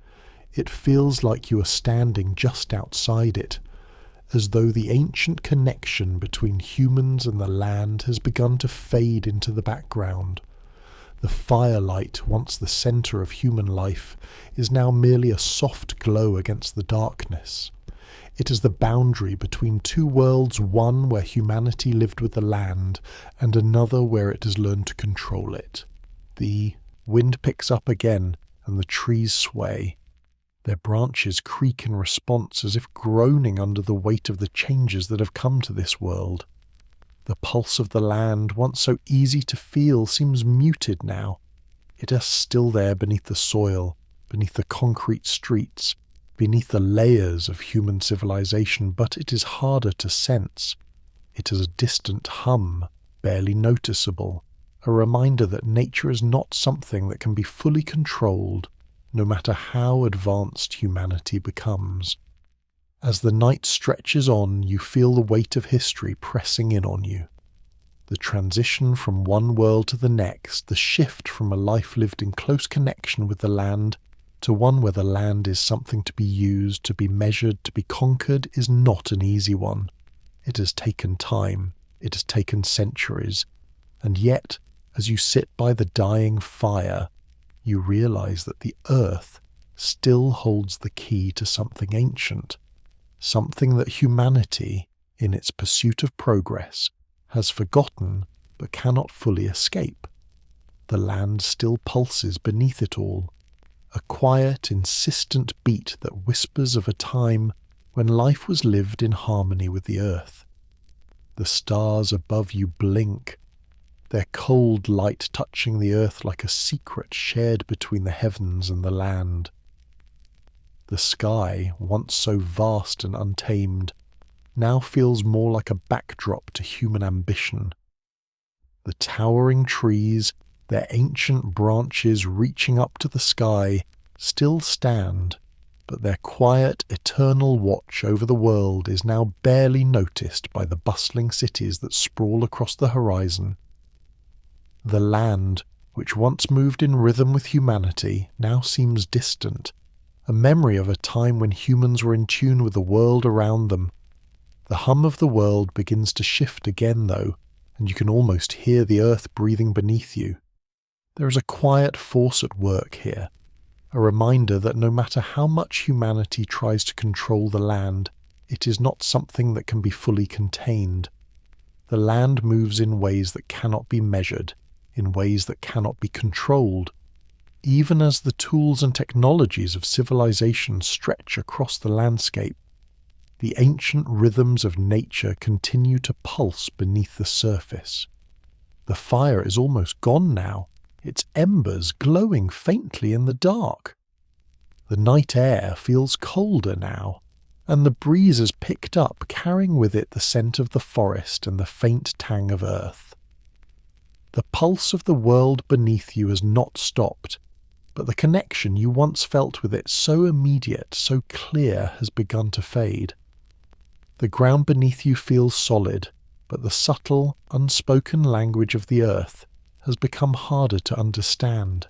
it feels like you are standing just outside it, as though the ancient connection between humans and the land has begun to fade into the background. The firelight, once the centre of human life, is now merely a soft glow against the darkness. It is the boundary between two worlds, one where humanity lived with the land, and another where it has learned to control it. The wind picks up again, and the trees sway. Their branches creak in response, as if groaning under the weight of the changes that have come to this world. The pulse of the land, once so easy to feel, seems muted now. It is still there beneath the soil, beneath the concrete streets, beneath the layers of human civilization, but it is harder to sense. It is a distant hum, barely noticeable, a reminder that nature is not something that can be fully controlled, no matter how advanced humanity becomes. As the night stretches on, you feel the weight of history pressing in on you. The transition from one world to the next, the shift from a life lived in close connection with the land to one where the land is something to be used, to be measured, to be conquered, is not an easy one. It has taken time, it has taken centuries, and yet, as you sit by the dying fire, you realize that the earth still holds the key to something ancient, something that humanity, in its pursuit of progress, has forgotten but cannot fully escape. The land still pulses beneath it all, a quiet, insistent beat that whispers of a time when life was lived in harmony with the earth. The stars above you blink, their cold light touching the earth like a secret shared between the heavens and the land. The sky, once so vast and untamed, now feels more like a backdrop to human ambition. The towering trees, their ancient branches reaching up to the sky, still stand, but their quiet, eternal watch over the world is now barely noticed by the bustling cities that sprawl across the horizon. The land, which once moved in rhythm with humanity, now seems distant, a memory of a time when humans were in tune with the world around them. The hum of the world begins to shift again, though, and you can almost hear the earth breathing beneath you. There is a quiet force at work here, a reminder that no matter how much humanity tries to control the land, it is not something that can be fully contained. The land moves in ways that cannot be measured, in ways that cannot be controlled. Even as the tools and technologies of civilization stretch across the landscape, the ancient rhythms of nature continue to pulse beneath the surface. The fire is almost gone now, its embers glowing faintly in the dark. The night air feels colder now, and the breeze has picked up, carrying with it the scent of the forest and the faint tang of earth. The pulse of the world beneath you has not stopped, but the connection you once felt with it, so immediate, so clear, has begun to fade. The ground beneath you feels solid, but the subtle, unspoken language of the earth has become harder to understand.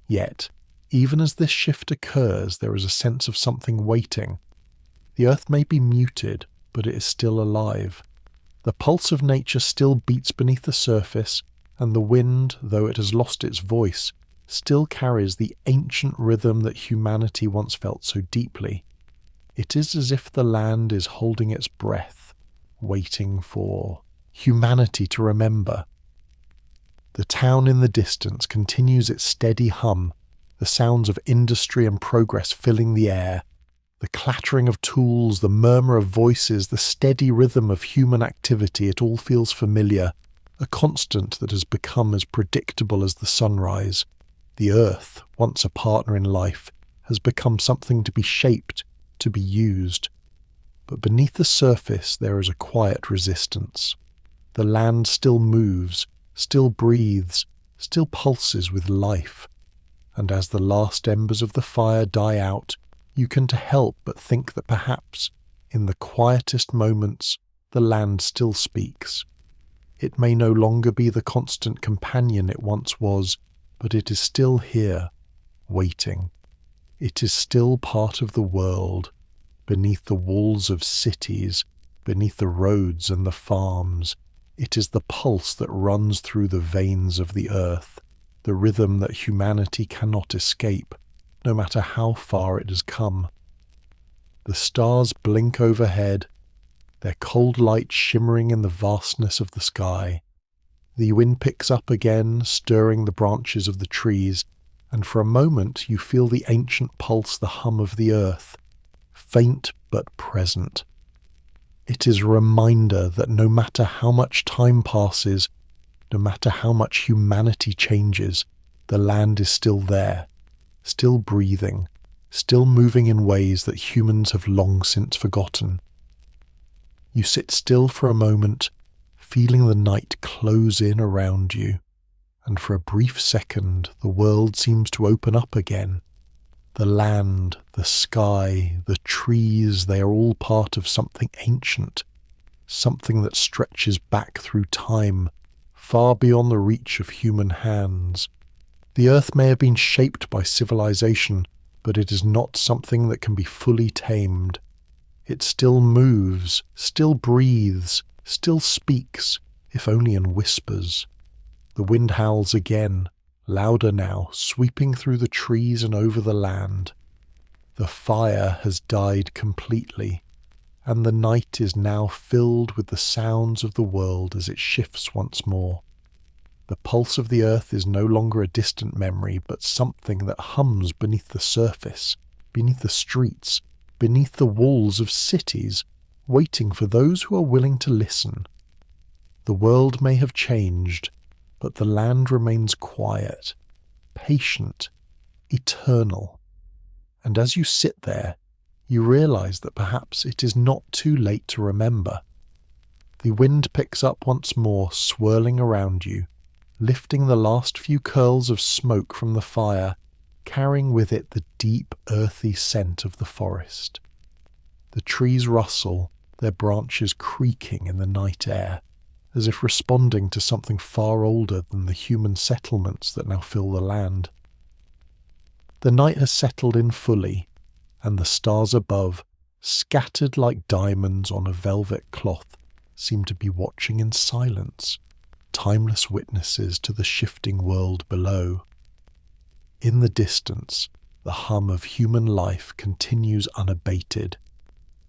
Yet, even as this shift occurs, there is a sense of something waiting. The earth may be muted, but it is still alive. The pulse of nature still beats beneath the surface, and the wind, though it has lost its voice, still carries the ancient rhythm that humanity once felt so deeply. It is as if the land is holding its breath, waiting for humanity to remember. The town in the distance continues its steady hum, the sounds of industry and progress filling the air, the clattering of tools, the murmur of voices, the steady rhythm of human activity. It all feels familiar, a constant that has become as predictable as the sunrise. The earth, once a partner in life, has become something to be shaped, to be used. But beneath the surface there is a quiet resistance. The land still moves, still breathes, still pulses with life. And as the last embers of the fire die out, you can to help but think that perhaps, in the quietest moments, the land still speaks. It may no longer be the constant companion it once was, but it is still here, waiting. It is still part of the world, beneath the walls of cities, beneath the roads and the farms. It is the pulse that runs through the veins of the earth, the rhythm that humanity cannot escape, no matter how far it has come. The stars blink overhead, their cold light shimmering in the vastness of the sky. The wind picks up again, stirring the branches of the trees, and for a moment you feel the ancient pulse, the hum of the earth, faint but present. It is a reminder that no matter how much time passes, no matter how much humanity changes, the land is still there, still breathing, still moving in ways that humans have long since forgotten. You sit still for a moment, feeling the night close in around you, and for a brief second the world seems to open up again. The land, the sky, the trees, they are all part of something ancient, something that stretches back through time, far beyond the reach of human hands. The earth may have been shaped by civilization, but it is not something that can be fully tamed. It still moves, still breathes, still speaks, if only in whispers. The wind howls again, louder now, sweeping through the trees and over the land. The fire has died completely, and the night is now filled with the sounds of the world as it shifts once more. The pulse of the earth is no longer a distant memory, but something that hums beneath the surface, beneath the streets, beneath the walls of cities, waiting for those who are willing to listen. The world may have changed, but the land remains quiet, patient, eternal. And as you sit there, you realize that perhaps it is not too late to remember. The wind picks up once more, swirling around you, lifting the last few curls of smoke from the fire, carrying with it the deep, earthy scent of the forest. The trees rustle, their branches creaking in the night air, as if responding to something far older than the human settlements that now fill the land. The night has settled in fully, and the stars above, scattered like diamonds on a velvet cloth, seem to be watching in silence, timeless witnesses to the shifting world below. In the distance, the hum of human life continues unabated.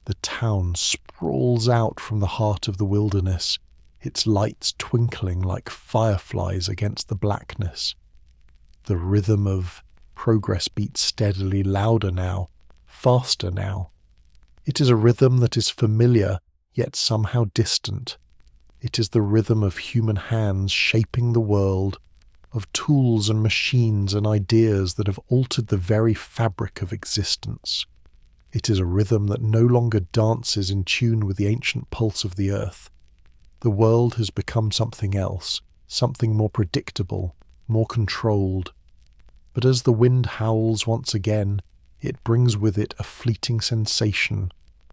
The town sprawls out from the heart of the wilderness, its lights twinkling like fireflies against the blackness. The rhythm of progress beats steadily, louder now, faster now. It is a rhythm that is familiar, yet somehow distant. It is the rhythm of human hands shaping the world, of tools and machines and ideas that have altered the very fabric of existence. It is a rhythm that no longer dances in tune with the ancient pulse of the earth. The world has become something else, something more predictable, more controlled. But as the wind howls once again, it brings with it a fleeting sensation,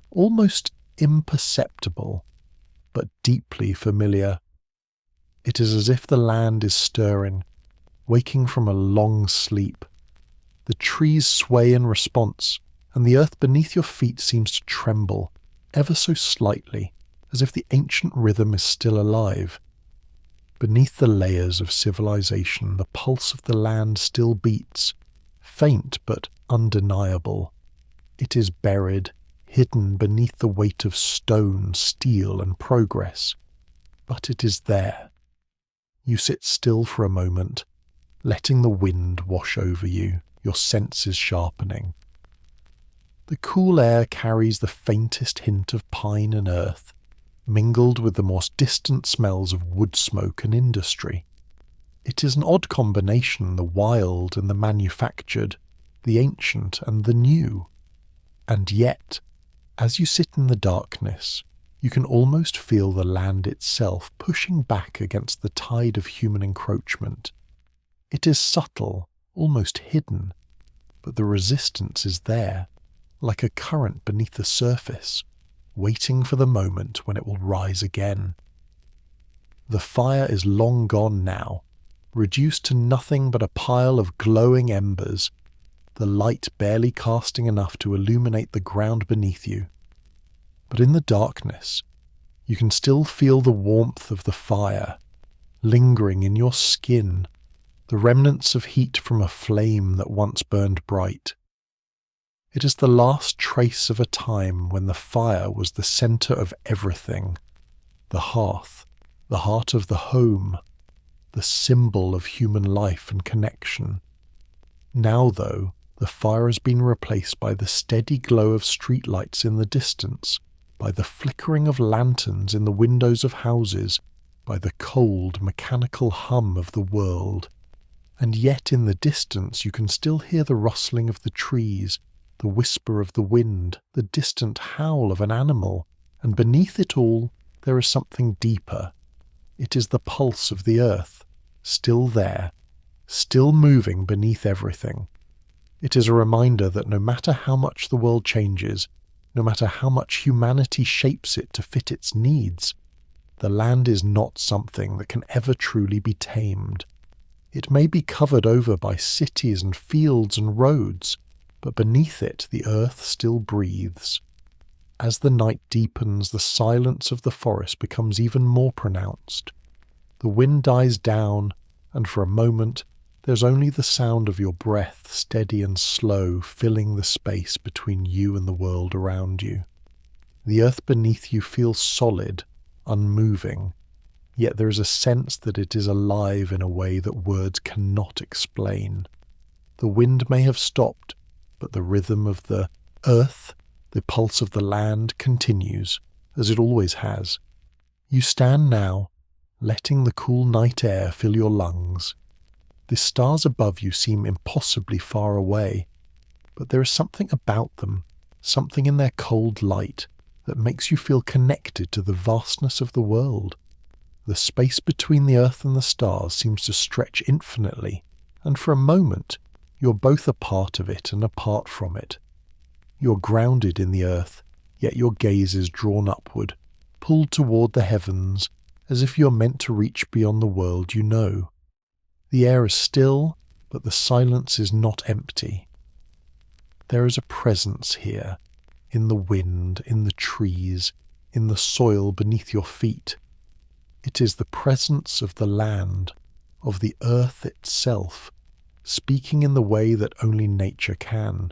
almost imperceptible, but deeply familiar. It is as if the land is stirring, waking from a long sleep. The trees sway in response, and the earth beneath your feet seems to tremble, ever so slightly, as if the ancient rhythm is still alive. Beneath the layers of civilization, the pulse of the land still beats, faint but undeniable. It is buried, hidden beneath the weight of stone, steel, and progress. But it is there. You sit still for a moment, letting the wind wash over you, your senses sharpening. The cool air carries the faintest hint of pine and earth, mingled with the most distant smells of wood smoke and industry. It is an odd combination, the wild and the manufactured, the ancient and the new. And yet, as you sit in the darkness, you can almost feel the land itself pushing back against the tide of human encroachment. It is subtle, almost hidden, but the resistance is there, like a current beneath the surface, waiting for the moment when it will rise again. The fire is long gone now, reduced to nothing but a pile of glowing embers. the light barely casting enough to illuminate the ground beneath you. But in the darkness, you can still feel the warmth of the fire, lingering in your skin, the remnants of heat from a flame that once burned bright. It is the last trace of a time when the fire was the centre of everything, the hearth, the heart of the home, the symbol of human life and connection. Now, though, the fire has been replaced by the steady glow of streetlights in the distance, by the flickering of lanterns in the windows of houses, by the cold, mechanical hum of the world. And yet in the distance you can still hear the rustling of the trees, the whisper of the wind, the distant howl of an animal, and beneath it all there is something deeper. It is the pulse of the earth, still there, still moving beneath everything. It is a reminder that no matter how much the world changes, no matter how much humanity shapes it to fit its needs, the land is not something that can ever truly be tamed. It may be covered over by cities and fields and roads, but beneath it the earth still breathes. As the night deepens, the silence of the forest becomes even more pronounced. The wind dies down, and for a moment there's only the sound of your breath, steady and slow, filling the space between you and the world around you. The earth beneath you feels solid, unmoving, yet there is a sense that it is alive in a way that words cannot explain. The wind may have stopped, but the rhythm of the earth, the pulse of the land, continues, as it always has. You stand now, letting the cool night air fill your lungs. The stars above you seem impossibly far away, but there is something about them, something in their cold light, that makes you feel connected to the vastness of the world. The space between the earth and the stars seems to stretch infinitely, and for a moment you're both a part of it and apart from it. You're grounded in the earth, yet your gaze is drawn upward, pulled toward the heavens, as if you're meant to reach beyond the world you know. The air is still, but the silence is not empty. There is a presence here, in the wind, in the trees, in the soil beneath your feet. It is the presence of the land, of the earth itself, speaking in the way that only nature can.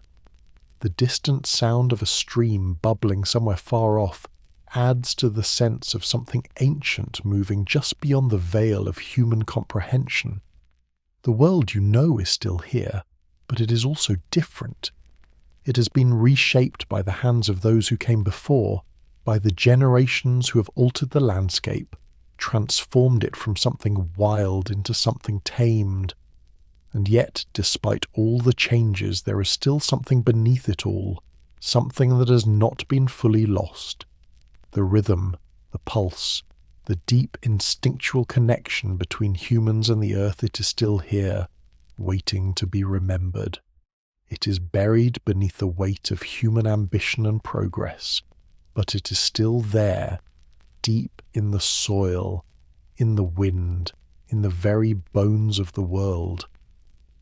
The distant sound of a stream bubbling somewhere far off adds to the sense of something ancient moving just beyond the veil of human comprehension. The world you know is still here, but it is also different. It has been reshaped by the hands of those who came before, by the generations who have altered the landscape, transformed it from something wild into something tamed. And yet, despite all the changes, there is still something beneath it all, something that has not been fully lost. The rhythm, the pulse, the deep instinctual connection between humans and the earth, it is still here, waiting to be remembered. It is buried beneath the weight of human ambition and progress, but it is still there, deep in the soil, in the wind, in the very bones of the world.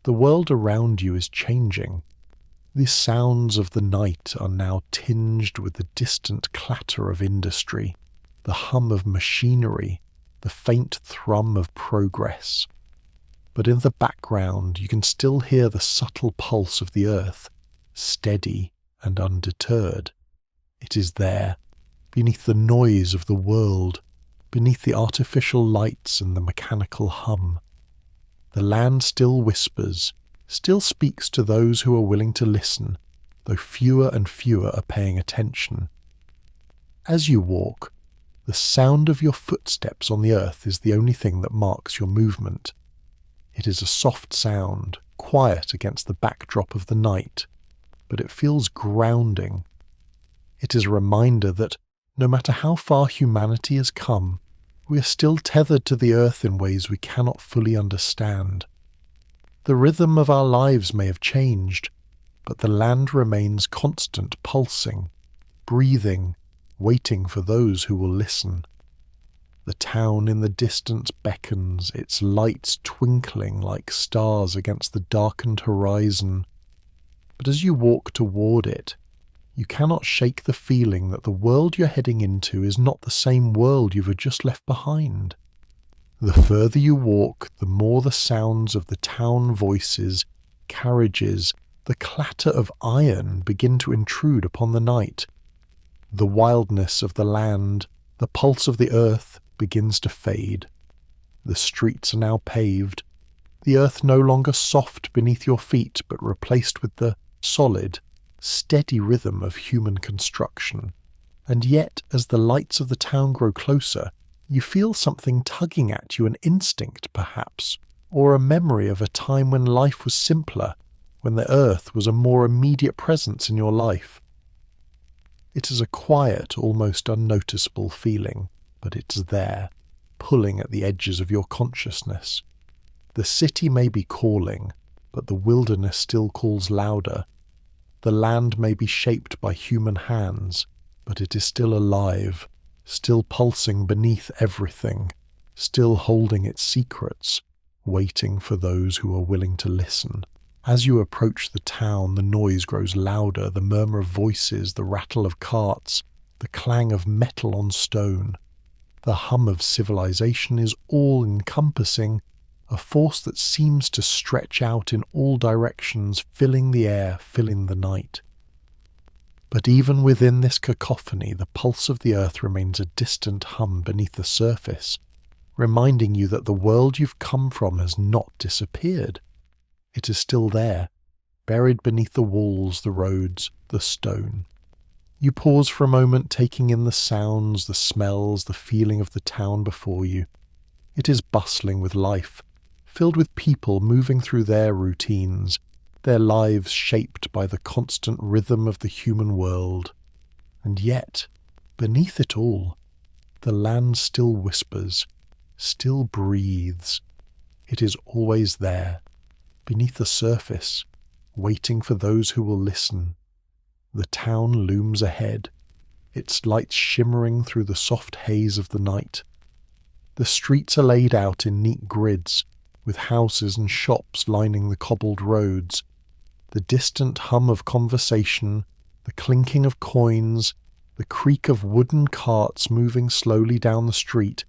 The world around you is changing. The sounds of the night are now tinged with the distant clatter of industry, the hum of machinery, the faint thrum of progress. But in the background you can still hear the subtle pulse of the earth, steady and undeterred. It is there, beneath the noise of the world, beneath the artificial lights and the mechanical hum. The land still whispers, still speaks to those who are willing to listen, though fewer and fewer are paying attention. As you walk, the sound of your footsteps on the earth is the only thing that marks your movement. It is a soft sound, quiet against the backdrop of the night, but it feels grounding. It is a reminder that no matter how far humanity has come, we are still tethered to the earth in ways we cannot fully understand. The rhythm of our lives may have changed, but the land remains constant, pulsing, breathing, waiting for those who will listen. The town in the distance beckons, its lights twinkling like stars against the darkened horizon. But as you walk toward it, you cannot shake the feeling that the world you're heading into is not the same world you have just left behind. The further you walk, the more the sounds of the town voices, carriages, the clatter of iron begin to intrude upon the night. The wildness of the land, the pulse of the earth begins to fade. The streets are now paved, the earth no longer soft beneath your feet, but replaced with the solid, steady rhythm of human construction. And yet, as the lights of the town grow closer, you feel something tugging at you, an instinct perhaps, or a memory of a time when life was simpler, when the earth was a more immediate presence in your life. It is a quiet, almost unnoticeable feeling, but it's there, pulling at the edges of your consciousness. The city may be calling, but the wilderness still calls louder. The land may be shaped by human hands, but it is still alive, still pulsing beneath everything, still holding its secrets, waiting for those who are willing to listen. As you approach the town, the noise grows louder, the murmur of voices, the rattle of carts, the clang of metal on stone. The hum of civilization is all-encompassing, a force that seems to stretch out in all directions, filling the air, filling the night. But even within this cacophony, the pulse of the earth remains a distant hum beneath the surface, reminding you that the world you've come from has not disappeared. It is still there, buried beneath the walls, the roads, the stone. You pause for a moment, taking in the sounds, the smells, the feeling of the town before you. It is bustling with life, filled with people moving through their routines, their lives shaped by the constant rhythm of the human world. And yet, beneath it all, the land still whispers, still breathes. It is always there, beneath the surface, waiting for those who will listen. The town looms ahead, its lights shimmering through the soft haze of the night. The streets are laid out in neat grids, with houses and shops lining the cobbled roads. The distant hum of conversation, the clinking of coins, the creak of wooden carts moving slowly down the street,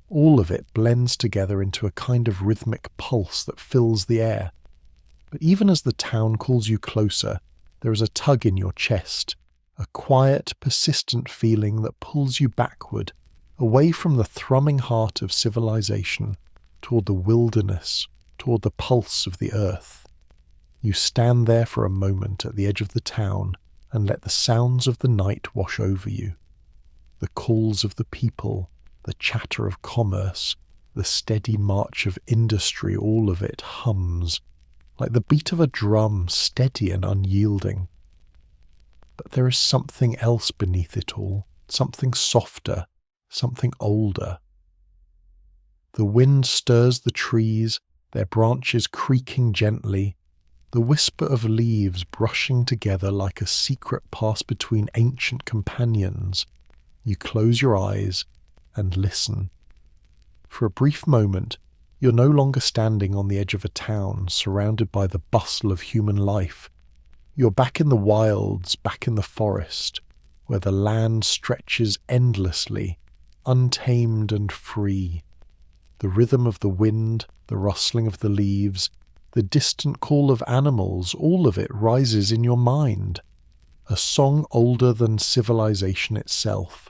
all of it blends together into a kind of rhythmic pulse that fills the air. But even as the town calls you closer, there is a tug in your chest, a quiet, persistent feeling that pulls you backward, away from the thrumming heart of civilization, toward the wilderness, toward the pulse of the earth. You stand there for a moment at the edge of the town and let the sounds of the night wash over you. The calls of the people, the chatter of commerce, the steady march of industry, all of it hums, like the beat of a drum, steady and unyielding. But there is something else beneath it all, something softer, something older. The wind stirs the trees, their branches creaking gently, the whisper of leaves brushing together like a secret pass between ancient companions. You close your eyes and listen. For a brief moment, you're no longer standing on the edge of a town, surrounded by the bustle of human life. You're back in the wilds, back in the forest, where the land stretches endlessly, untamed and free. The rhythm of the wind, the rustling of the leaves, the distant call of animals, all of it rises in your mind. A song older than civilization itself.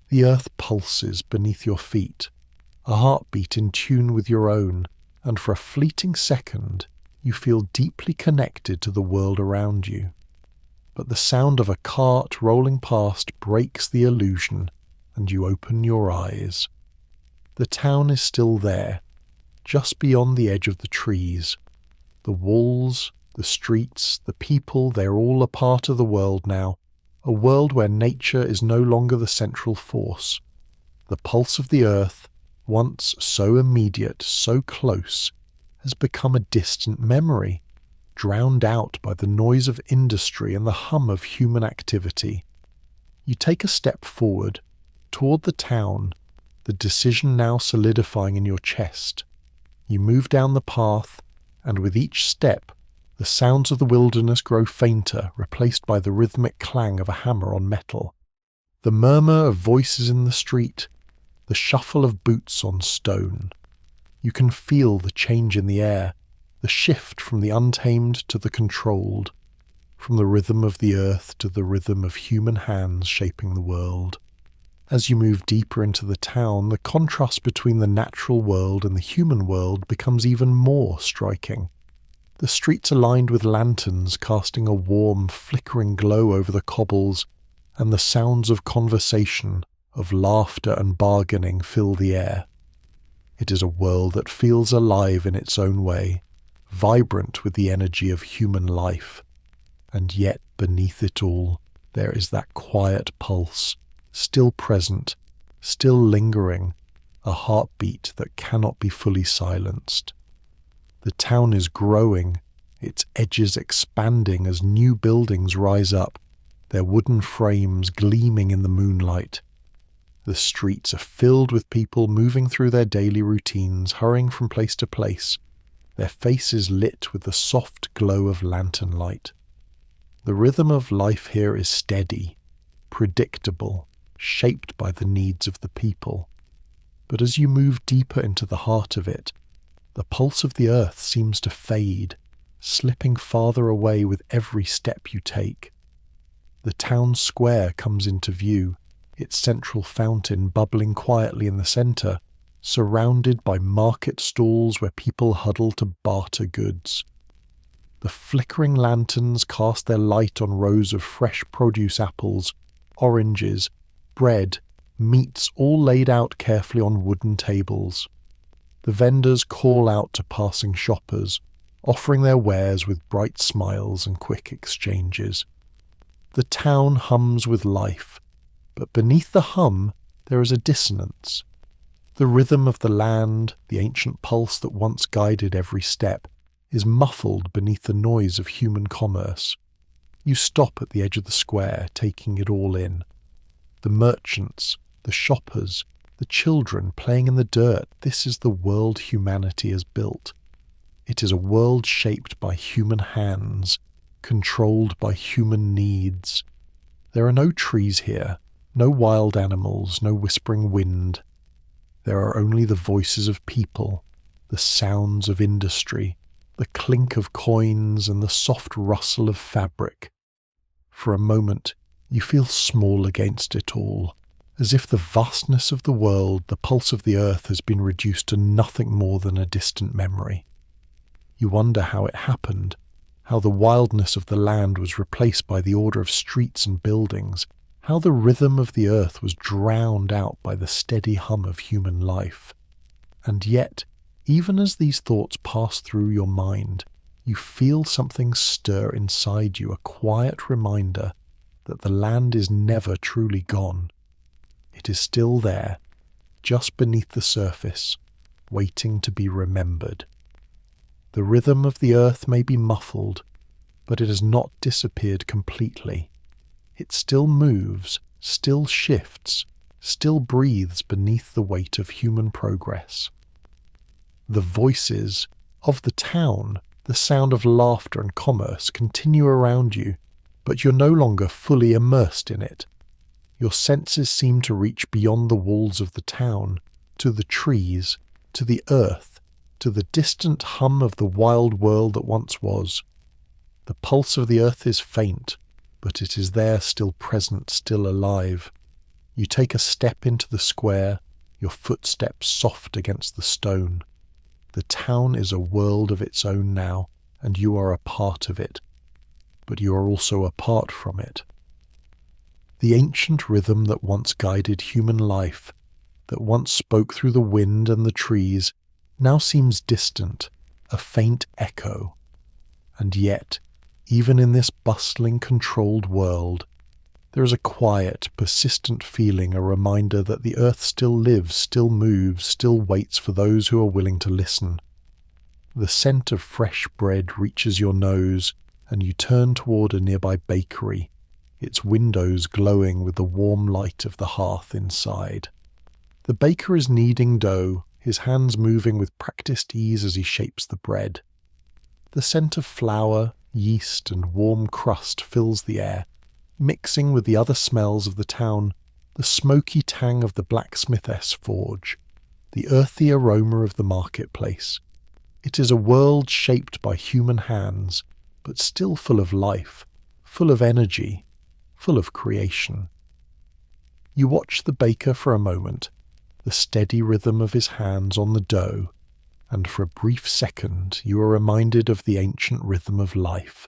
The earth pulses beneath your feet, a heartbeat in tune with your own, and for a fleeting second you feel deeply connected to the world around you. But the sound of a cart rolling past breaks the illusion, and you open your eyes. The town is still there, just beyond the edge of the trees. The walls, the streets, the people, they're all a part of the world now, a world where nature is no longer the central force. The pulse of the earth, once so immediate, so close, has become a distant memory, drowned out by the noise of industry and the hum of human activity. You take a step forward, toward the town, the decision now solidifying in your chest. You move down the path, and with each step, The sounds of the wilderness grow fainter, replaced by the rhythmic clang of a hammer on metal. The murmur of voices in the street, the shuffle of boots on stone. You can feel the change in the air, the shift from the untamed to the controlled, from the rhythm of the earth to the rhythm of human hands shaping the world. As you move deeper into the town, the contrast between the natural world and the human world becomes even more striking. The streets are lined with lanterns casting a warm, flickering glow over the cobbles, and the sounds of conversation, of laughter and bargaining fill the air. It is a world that feels alive in its own way, vibrant with the energy of human life. And yet, beneath it all, there is that quiet pulse, still present, still lingering, a heartbeat that cannot be fully silenced. The town is growing, its edges expanding as new buildings rise up, their wooden frames gleaming in the moonlight. The streets are filled with people moving through their daily routines, hurrying from place to place, their faces lit with the soft glow of lantern light. The rhythm of life here is steady, predictable, shaped by the needs of the people. But as you move deeper into the heart of it, the pulse of the earth seems to fade, slipping farther away with every step you take. The town square comes into view, its central fountain bubbling quietly in the centre, surrounded by market stalls where people huddle to barter goods. The flickering lanterns cast their light on rows of fresh produce apples, oranges, bread, meats all laid out carefully on wooden tables. The vendors call out to passing shoppers, offering their wares with bright smiles and quick exchanges. The town hums with life, but beneath the hum there is a dissonance. The rhythm of the land, the ancient pulse that once guided every step, is muffled beneath the noise of human commerce. You stop at the edge of the square, taking it all in. The merchants, the shoppers, the children playing in the dirt, this is the world humanity has built. It is a world shaped by human hands, controlled by human needs. There are no trees here, no wild animals, no whispering wind. There are only the voices of people, the sounds of industry, the clink of coins and the soft rustle of fabric. For a moment, you feel small against it all, as if the vastness of the world, the pulse of the earth, has been reduced to nothing more than a distant memory. You wonder how it happened, how the wildness of the land was replaced by the order of streets and buildings, how the rhythm of the earth was drowned out by the steady hum of human life. And yet, even as these thoughts pass through your mind, you feel something stir inside you, a quiet reminder that the land is never truly gone. It is still there, just beneath the surface, waiting to be remembered. The rhythm of the earth may be muffled, but it has not disappeared completely. It still moves, still shifts, still breathes beneath the weight of human progress. The voices of the town, the sound of laughter and commerce continue around you, but you're no longer fully immersed in it. Your senses seem to reach beyond the walls of the town, to the trees, to the earth, to the distant hum of the wild world that once was. The pulse of the earth is faint, but it is there, still present, still alive. You take a step into the square, your footsteps soft against the stone. The town is a world of its own now, and you are a part of it. But you are also apart from it. The ancient rhythm that once guided human life, that once spoke through the wind and the trees, now seems distant, a faint echo. And yet, even in this bustling, controlled world, there is a quiet, persistent feeling, a reminder that the earth still lives, still moves, still waits for those who are willing to listen. The scent of fresh bread reaches your nose, and you turn toward a nearby bakery, its windows glowing with the warm light of the hearth inside. The baker is kneading dough, his hands moving with practiced ease as he shapes the bread. The scent of flour, yeast, and warm crust fills the air, mixing with the other smells of the town, the smoky tang of the blacksmith's forge, the earthy aroma of the marketplace. It is a world shaped by human hands, but still full of life, full of energy, full of creation. You watch the baker for a moment, the steady rhythm of his hands on the dough, and for a brief second you are reminded of the ancient rhythm of life.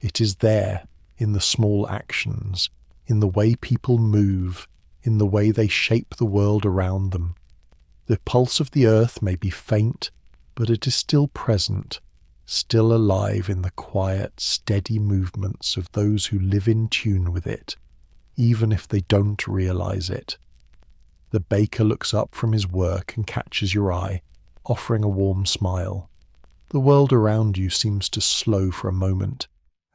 It is there, in the small actions, in the way people move, in the way they shape the world around them. The pulse of the earth may be faint, but it is still present, still alive in the quiet, steady movements of those who live in tune with it, even if they don't realize it. The baker looks up from his work and catches your eye, offering a warm smile. The world around you seems to slow for a moment,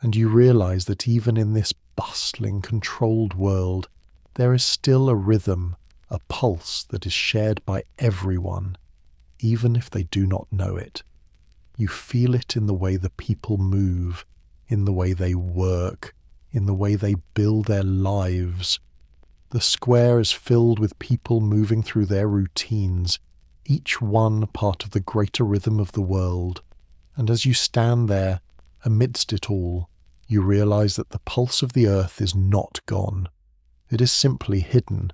and you realize that even in this bustling, controlled world, there is still a rhythm, a pulse that is shared by everyone, even if they do not know it. You feel it in the way the people move, in the way they work, in the way they build their lives. The square is filled with people moving through their routines, each one part of the greater rhythm of the world. And as you stand there, amidst it all, you realize that the pulse of the earth is not gone. It is simply hidden,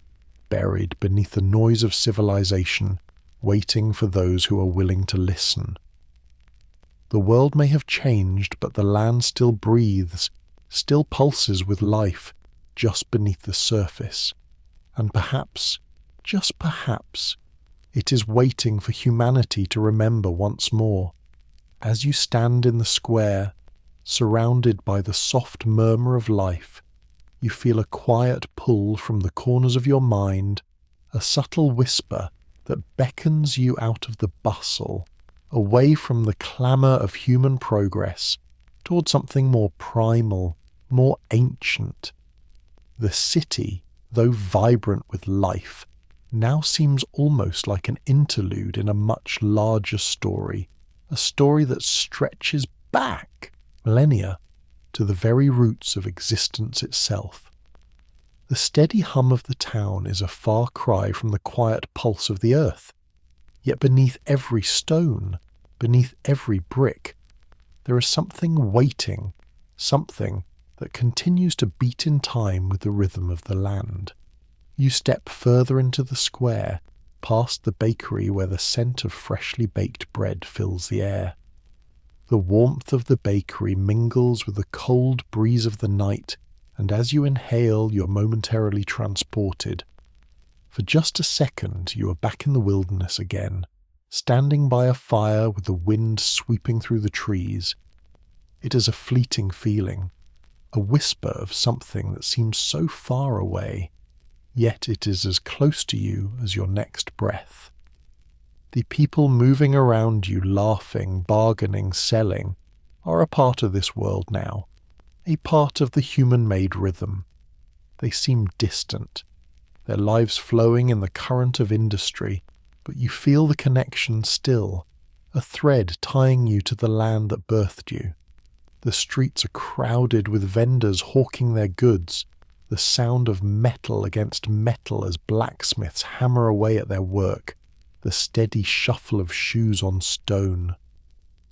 buried beneath the noise of civilization, waiting for those who are willing to listen. The world may have changed, but the land still breathes, still pulses with life, just beneath the surface. And perhaps, just perhaps, it is waiting for humanity to remember once more. As you stand in the square, surrounded by the soft murmur of life, you feel a quiet pull from the corners of your mind, a subtle whisper that beckons you out of the bustle, away from the clamour of human progress, toward something more primal, more ancient. The city, though vibrant with life, now seems almost like an interlude in a much larger story, a story that stretches back millennia to the very roots of existence itself. The steady hum of the town is a far cry from the quiet pulse of the earth, yet beneath every stone, beneath every brick, there is something waiting, something that continues to beat in time with the rhythm of the land. You step further into the square, past the bakery where the scent of freshly baked bread fills the air. The warmth of the bakery mingles with the cold breeze of the night, and as you inhale, you're momentarily transported. For just a second, you are back in the wilderness again, standing by a fire with the wind sweeping through the trees. It is a fleeting feeling, a whisper of something that seems so far away, yet it is as close to you as your next breath. The people moving around you, laughing, bargaining, selling, are a part of this world now, a part of the human-made rhythm. They seem distant, their lives flowing in the current of industry, but you feel the connection still, a thread tying you to the land that birthed you. The streets are crowded with vendors hawking their goods, the sound of metal against metal as blacksmiths hammer away at their work, the steady shuffle of shoes on stone.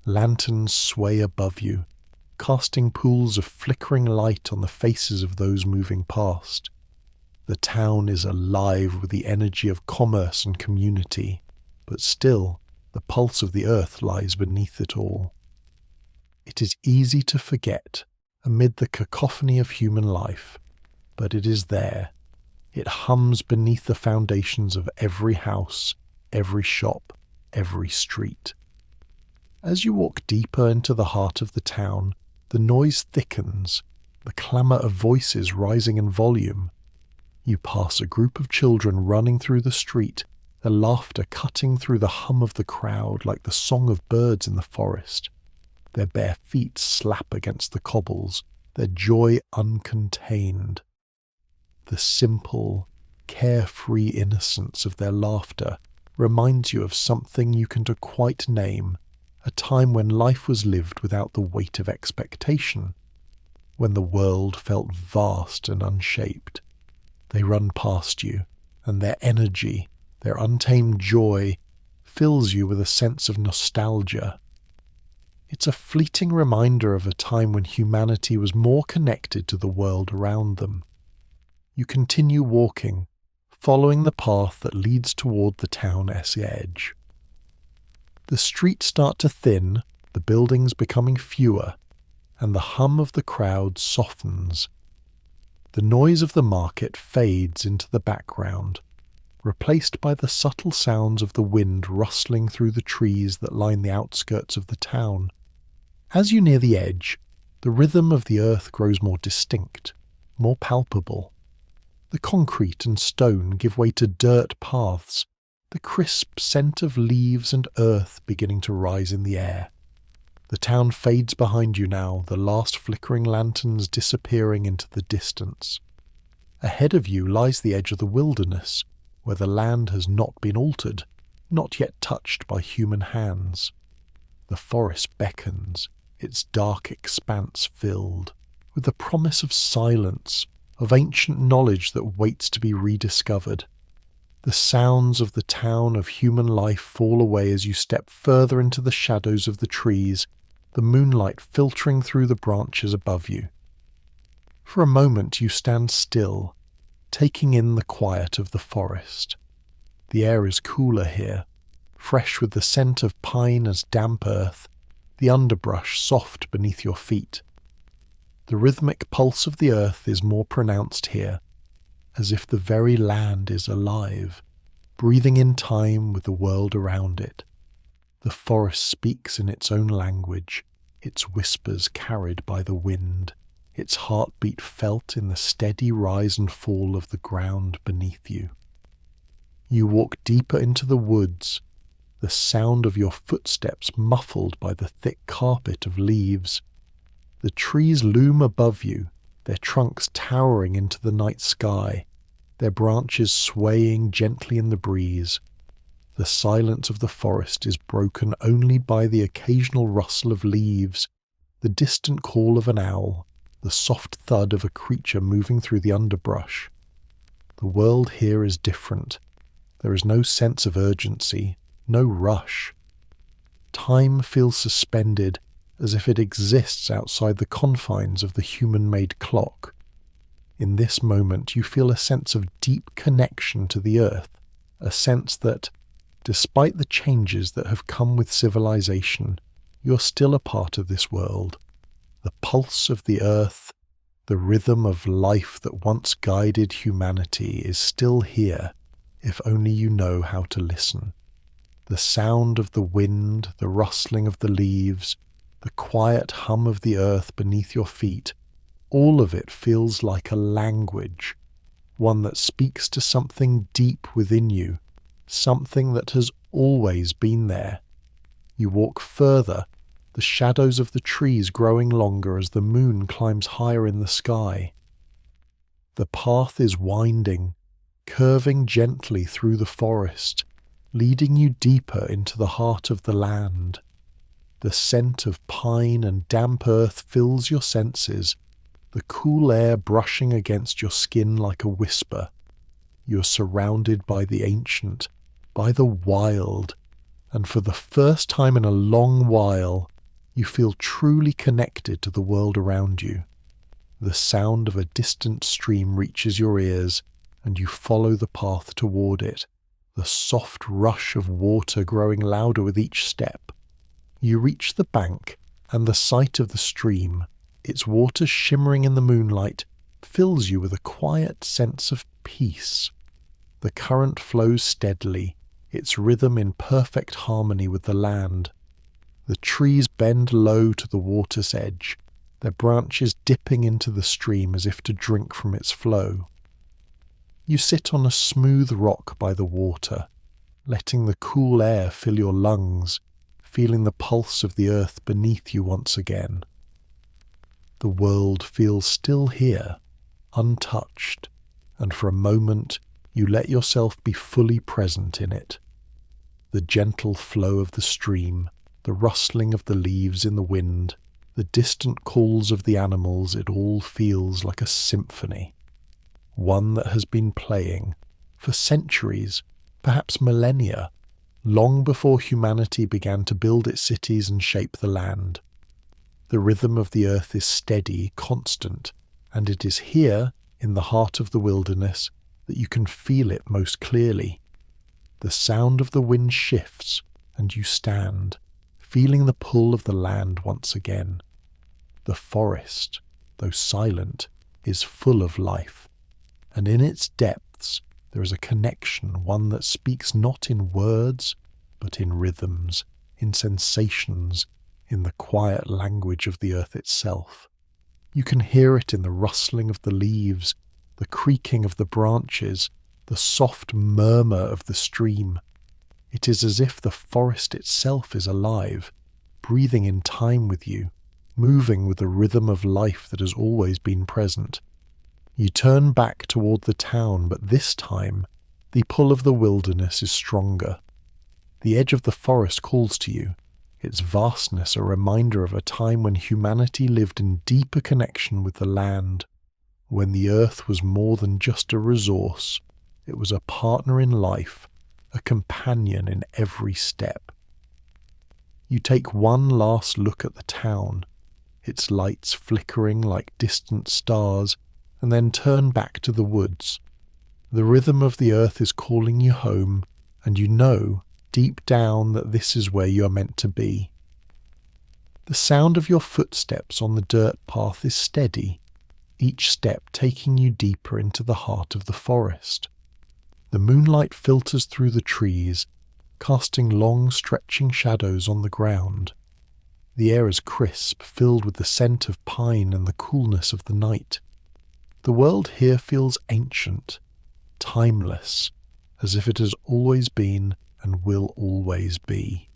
Lanterns sway above you, casting pools of flickering light on the faces of those moving past. The town is alive with the energy of commerce and community, but still the pulse of the earth lies beneath it all. It is easy to forget amid the cacophony of human life, but it is there. It hums beneath the foundations of every house, every shop, every street. As you walk deeper into the heart of the town, the noise thickens, the clamour of voices rising in volume. You pass a group of children running through the street, their laughter cutting through the hum of the crowd like the song of birds in the forest. Their bare feet slap against the cobbles, their joy uncontained. The simple, carefree innocence of their laughter reminds you of something you can quite name, a time when life was lived without the weight of expectation, when the world felt vast and unshaped. They run past you, and their energy, their untamed joy, fills you with a sense of nostalgia. It's a fleeting reminder of a time when humanity was more connected to the world around them. You continue walking, following the path that leads toward the town's edge. The streets start to thin, the buildings becoming fewer, and the hum of the crowd softens. The noise of the market fades into the background, replaced by the subtle sounds of the wind rustling through the trees that line the outskirts of the town. As you near the edge, the rhythm of the earth grows more distinct, more palpable. The concrete and stone give way to dirt paths, the crisp scent of leaves and earth beginning to rise in the air. The town fades behind you now, the last flickering lanterns disappearing into the distance. Ahead of you lies the edge of the wilderness, where the land has not been altered, not yet touched by human hands. The forest beckons, its dark expanse filled with the promise of silence, of ancient knowledge that waits to be rediscovered. The sounds of the town of human life fall away as you step further into the shadows of the trees, the moonlight filtering through the branches above you. For a moment you stand still, taking in the quiet of the forest. The air is cooler here, fresh with the scent of pine as damp earth, the underbrush soft beneath your feet. The rhythmic pulse of the earth is more pronounced here, as if the very land is alive, breathing in time with the world around it. The forest speaks in its own language, its whispers carried by the wind, its heartbeat felt in the steady rise and fall of the ground beneath you. You walk deeper into the woods, the sound of your footsteps muffled by the thick carpet of leaves. The trees loom above you, their trunks towering into the night sky, their branches swaying gently in the breeze. The silence of the forest is broken only by the occasional rustle of leaves, the distant call of an owl, the soft thud of a creature moving through the underbrush. The world here is different. There is no sense of urgency, no rush. Time feels suspended, as if it exists outside the confines of the human-made clock. In this moment you feel a sense of deep connection to the earth, a sense that, despite the changes that have come with civilization, you're still a part of this world. The pulse of the earth, the rhythm of life that once guided humanity is still here, if only you know how to listen. The sound of the wind, the rustling of the leaves, the quiet hum of the earth beneath your feet, all of it feels like a language, one that speaks to something deep within you, something that has always been there. You walk further, the shadows of the trees growing longer as the moon climbs higher in the sky. The path is winding, curving gently through the forest, leading you deeper into the heart of the land. The scent of pine and damp earth fills your senses, the cool air brushing against your skin like a whisper. You're surrounded by the ancient, by the wild, and for the first time in a long while, you feel truly connected to the world around you. The sound of a distant stream reaches your ears, and you follow the path toward it, the soft rush of water growing louder with each step. You reach the bank, and the sight of the stream, its water shimmering in the moonlight, fills you with a quiet sense of peace. The current flows steadily, its rhythm in perfect harmony with the land. The trees bend low to the water's edge, their branches dipping into the stream as if to drink from its flow. You sit on a smooth rock by the water, letting the cool air fill your lungs, feeling the pulse of the earth beneath you once again. The world feels still here, untouched, and for a moment you let yourself be fully present in it. The gentle flow of the stream, the rustling of the leaves in the wind, the distant calls of the animals, it all feels like a symphony. One that has been playing for centuries, perhaps millennia, long before humanity began to build its cities and shape the land. The rhythm of the earth is steady, constant, and it is here, in the heart of the wilderness, that you can feel it most clearly. The sound of the wind shifts, and you stand, feeling the pull of the land once again. The forest, though silent, is full of life, and in its depths there is a connection, one that speaks not in words, but in rhythms, in sensations, in the quiet language of the earth itself. You can hear it in the rustling of the leaves, the creaking of the branches, the soft murmur of the stream. It is as if the forest itself is alive, breathing in time with you, moving with the rhythm of life that has always been present. You turn back toward the town, but this time the pull of the wilderness is stronger. The edge of the forest calls to you, its vastness a reminder of a time when humanity lived in deeper connection with the land, when the earth was more than just a resource, it was a partner in life, a companion in every step. You take one last look at the town, its lights flickering like distant stars, and then turn back to the woods. The rhythm of the earth is calling you home, and you know, deep down, that this is where you are meant to be. The sound of your footsteps on the dirt path is steady, each step taking you deeper into the heart of the forest. The moonlight filters through the trees, casting long stretching shadows on the ground. The air is crisp, filled with the scent of pine and the coolness of the night. The world here feels ancient, timeless, as if it has always been and will always be.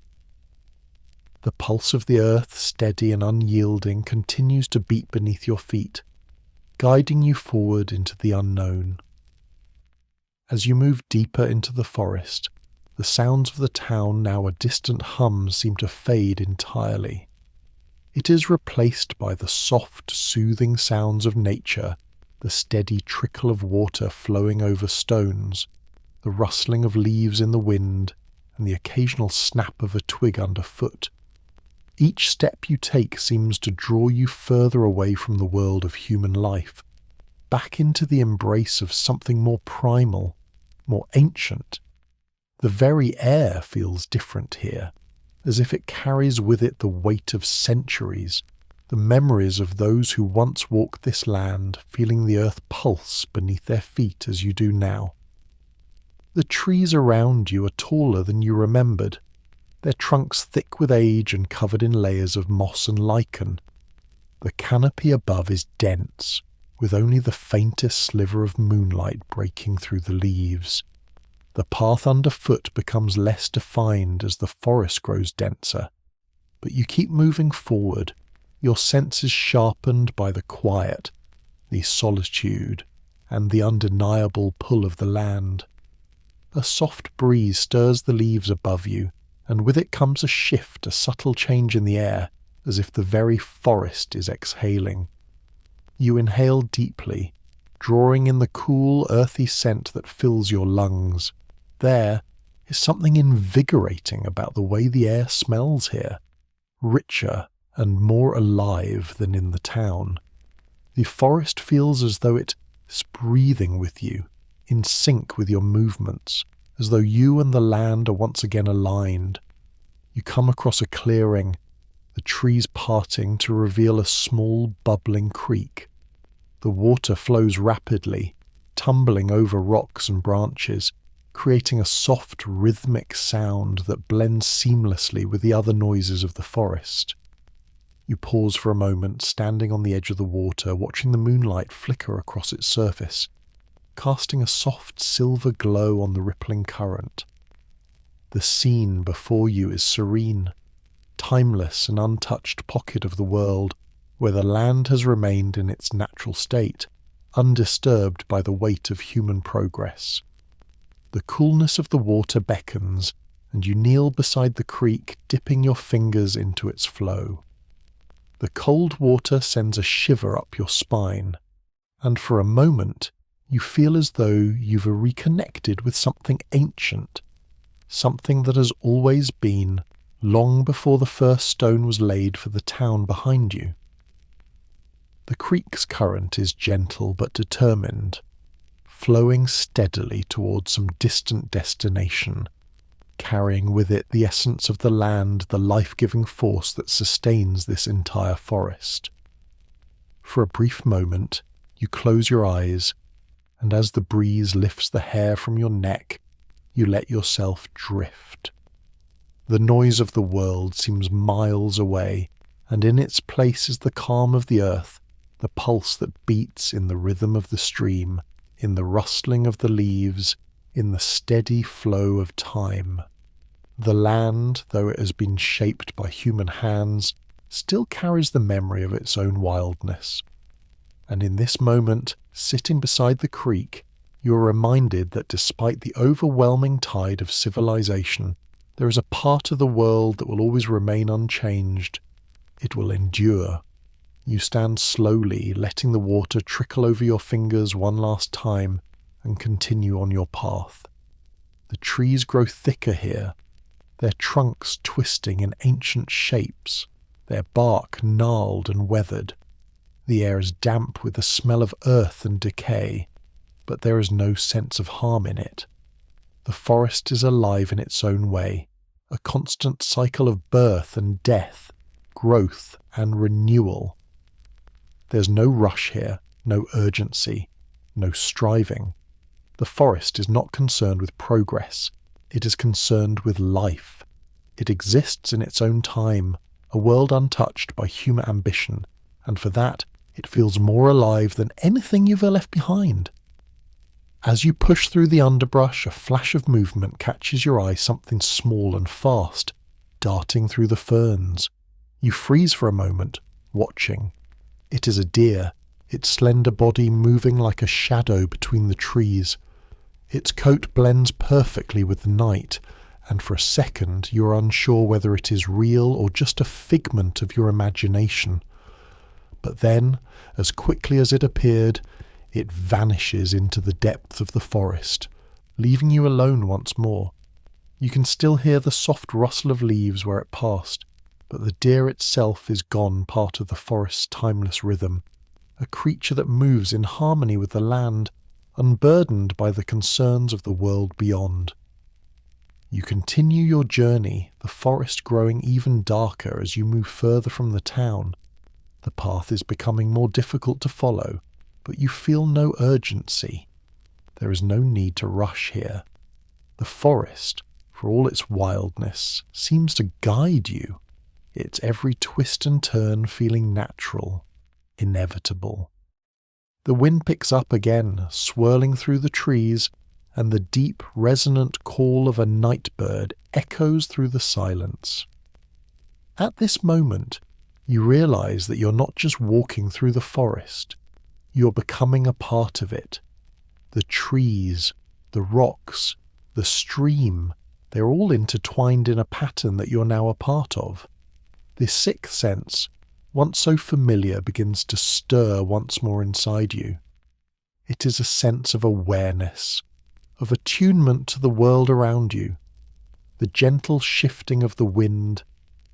The pulse of the earth, steady and unyielding, continues to beat beneath your feet, guiding you forward into the unknown. As you move deeper into the forest, the sounds of the town, now a distant hum, seem to fade entirely. It is replaced by the soft, soothing sounds of nature, the steady trickle of water flowing over stones, the rustling of leaves in the wind, and the occasional snap of a twig underfoot. Each step you take seems to draw you further away from the world of human life, back into the embrace of something more primal, more ancient. The very air feels different here, as if it carries with it the weight of centuries, the memories of those who once walked this land, feeling the earth pulse beneath their feet as you do now. The trees around you are taller than you remembered, their trunks thick with age and covered in layers of moss and lichen. The canopy above is dense, with only the faintest sliver of moonlight breaking through the leaves. The path underfoot becomes less defined as the forest grows denser, but you keep moving forward, your senses sharpened by the quiet, the solitude, and the undeniable pull of the land. A soft breeze stirs the leaves above you, and with it comes a shift, a subtle change in the air, as if the very forest is exhaling. You inhale deeply, drawing in the cool, earthy scent that fills your lungs. There is something invigorating about the way the air smells here, richer and more alive than in the town. The forest feels as though it is breathing with you, in sync with your movements, as though you and the land are once again aligned. You come across a clearing, the trees parting to reveal a small bubbling creek. The water flows rapidly, tumbling over rocks and branches, creating a soft rhythmic sound that blends seamlessly with the other noises of the forest. You pause for a moment, standing on the edge of the water, watching the moonlight flicker across its surface, casting a soft silver glow on the rippling current. The scene before you is serene, timeless and untouched pocket of the world where the land has remained in its natural state, undisturbed by the weight of human progress. The coolness of the water beckons, and you kneel beside the creek, dipping your fingers into its flow. The cold water sends a shiver up your spine, and for a moment you feel as though you've reconnected with something ancient, something that has always been, long before the first stone was laid for the town behind you. The creek's current is gentle but determined, flowing steadily towards some distant destination, carrying with it the essence of the land, the life-giving force that sustains this entire forest. For a brief moment, you close your eyes, and as the breeze lifts the hair from your neck, you let yourself drift. The noise of the world seems miles away, and in its place is the calm of the earth, the pulse that beats in the rhythm of the stream, in the rustling of the leaves, in the steady flow of time. The land, though it has been shaped by human hands, still carries the memory of its own wildness. And in this moment, sitting beside the creek, you are reminded that despite the overwhelming tide of civilization, there is a part of the world that will always remain unchanged. It will endure. You stand slowly, letting the water trickle over your fingers one last time, and continue on your path. The trees grow thicker here, their trunks twisting in ancient shapes, their bark gnarled and weathered. The air is damp with the smell of earth and decay, but there is no sense of harm in it. The forest is alive in its own way, a constant cycle of birth and death, growth and renewal. There's no rush here, no urgency, no striving. The forest is not concerned with progress. It is concerned with life. It exists in its own time, a world untouched by human ambition, and for that it feels more alive than anything you've ever left behind. As you push through the underbrush, a flash of movement catches your eye, something small and fast, darting through the ferns. You freeze for a moment, watching. It is a deer, its slender body moving like a shadow between the trees. Its coat blends perfectly with the night, and for a second you are unsure whether it is real or just a figment of your imagination. But then, as quickly as it appeared, it vanishes into the depth of the forest, leaving you alone once more. You can still hear the soft rustle of leaves where it passed, but the deer itself is gone, part of the forest's timeless rhythm, a creature that moves in harmony with the land, unburdened by the concerns of the world beyond. You continue your journey, the forest growing even darker as you move further from the town. The path is becoming more difficult to follow, but you feel no urgency. There is no need to rush here. The forest, for all its wildness, seems to guide you, its every twist and turn feeling natural, inevitable. The wind picks up again, swirling through the trees, and the deep, resonant call of a night bird echoes through the silence. At this moment, you realize that you're not just walking through the forest, you're becoming a part of it. The trees, the rocks, the stream, they're all intertwined in a pattern that you're now a part of. This sixth sense, once so familiar, begins to stir once more inside you. It is a sense of awareness, of attunement to the world around you. The gentle shifting of the wind,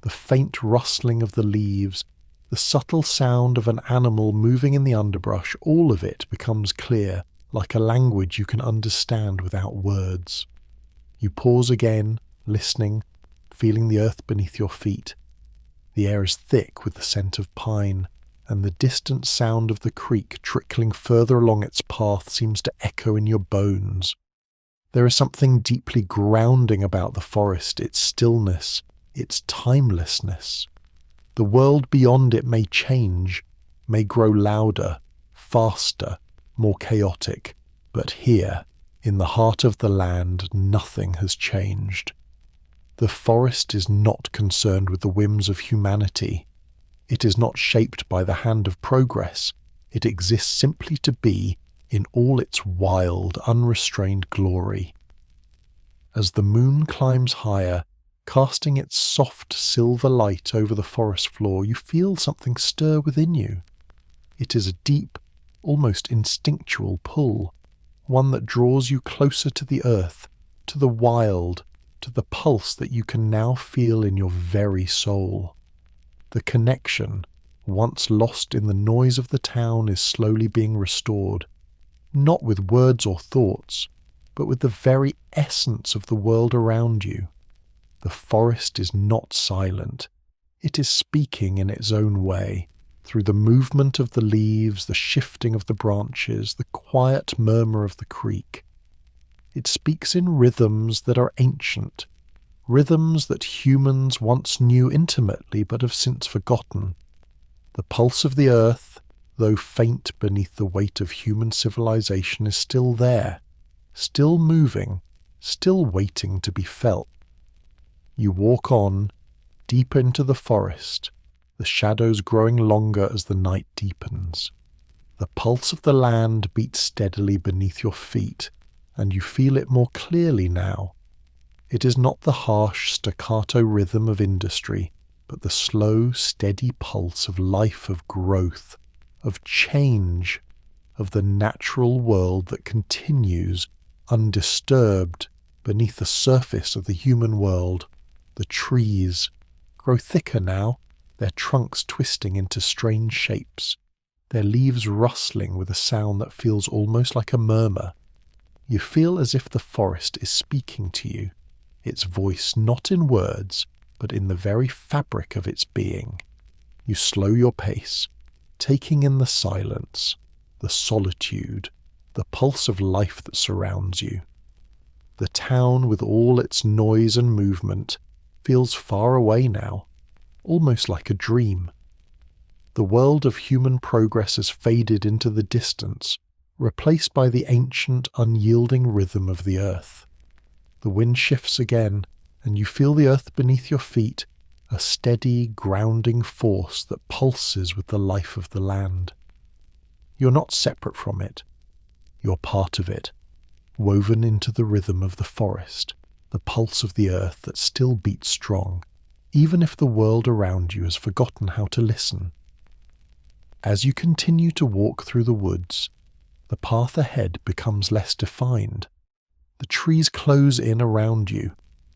the faint rustling of the leaves, the subtle sound of an animal moving in the underbrush, all of it becomes clear, like a language you can understand without words. You pause again, listening, feeling the earth beneath your feet. The air is thick with the scent of pine, and the distant sound of the creek trickling further along its path seems to echo in your bones. There is something deeply grounding about the forest, its stillness, its timelessness. The world beyond it may change, may grow louder, faster, more chaotic, but here, in the heart of the land, nothing has changed. The forest is not concerned with the whims of humanity. It is not shaped by the hand of progress. It exists simply to be in all its wild, unrestrained glory. As the moon climbs higher, casting its soft silver light over the forest floor, you feel something stir within you. It is a deep, almost instinctual pull, one that draws you closer to the earth, to the wild, to the pulse that you can now feel in your very soul. The connection, once lost in the noise of the town, is slowly being restored, not with words or thoughts, but with the very essence of the world around you. The forest is not silent. It is speaking in its own way, through the movement of the leaves, the shifting of the branches, the quiet murmur of the creek. It speaks in rhythms that are ancient, rhythms that humans once knew intimately but have since forgotten. The pulse of the earth, though faint beneath the weight of human civilization, is still there, still moving, still waiting to be felt. You walk on, deeper into the forest, the shadows growing longer as the night deepens. The pulse of the land beats steadily beneath your feet, and you feel it more clearly now. It is not the harsh staccato rhythm of industry, but the slow, steady pulse of life, of growth, of change, of the natural world that continues undisturbed beneath the surface of the human world. The trees grow thicker now, their trunks twisting into strange shapes, their leaves rustling with a sound that feels almost like a murmur. You feel as if the forest is speaking to you, its voice not in words, but in the very fabric of its being. You slow your pace, taking in the silence, the solitude, the pulse of life that surrounds you. The town, with all its noise and movement, feels far away now, almost like a dream. The world of human progress has faded into the distance, replaced by the ancient, unyielding rhythm of the earth. The wind shifts again, and you feel the earth beneath your feet, a steady, grounding force that pulses with the life of the land. You're not separate from it. You're part of it, woven into the rhythm of the forest, the pulse of the earth that still beats strong, even if the world around you has forgotten how to listen. As you continue to walk through the woods, the path ahead becomes less defined. The trees close in around you,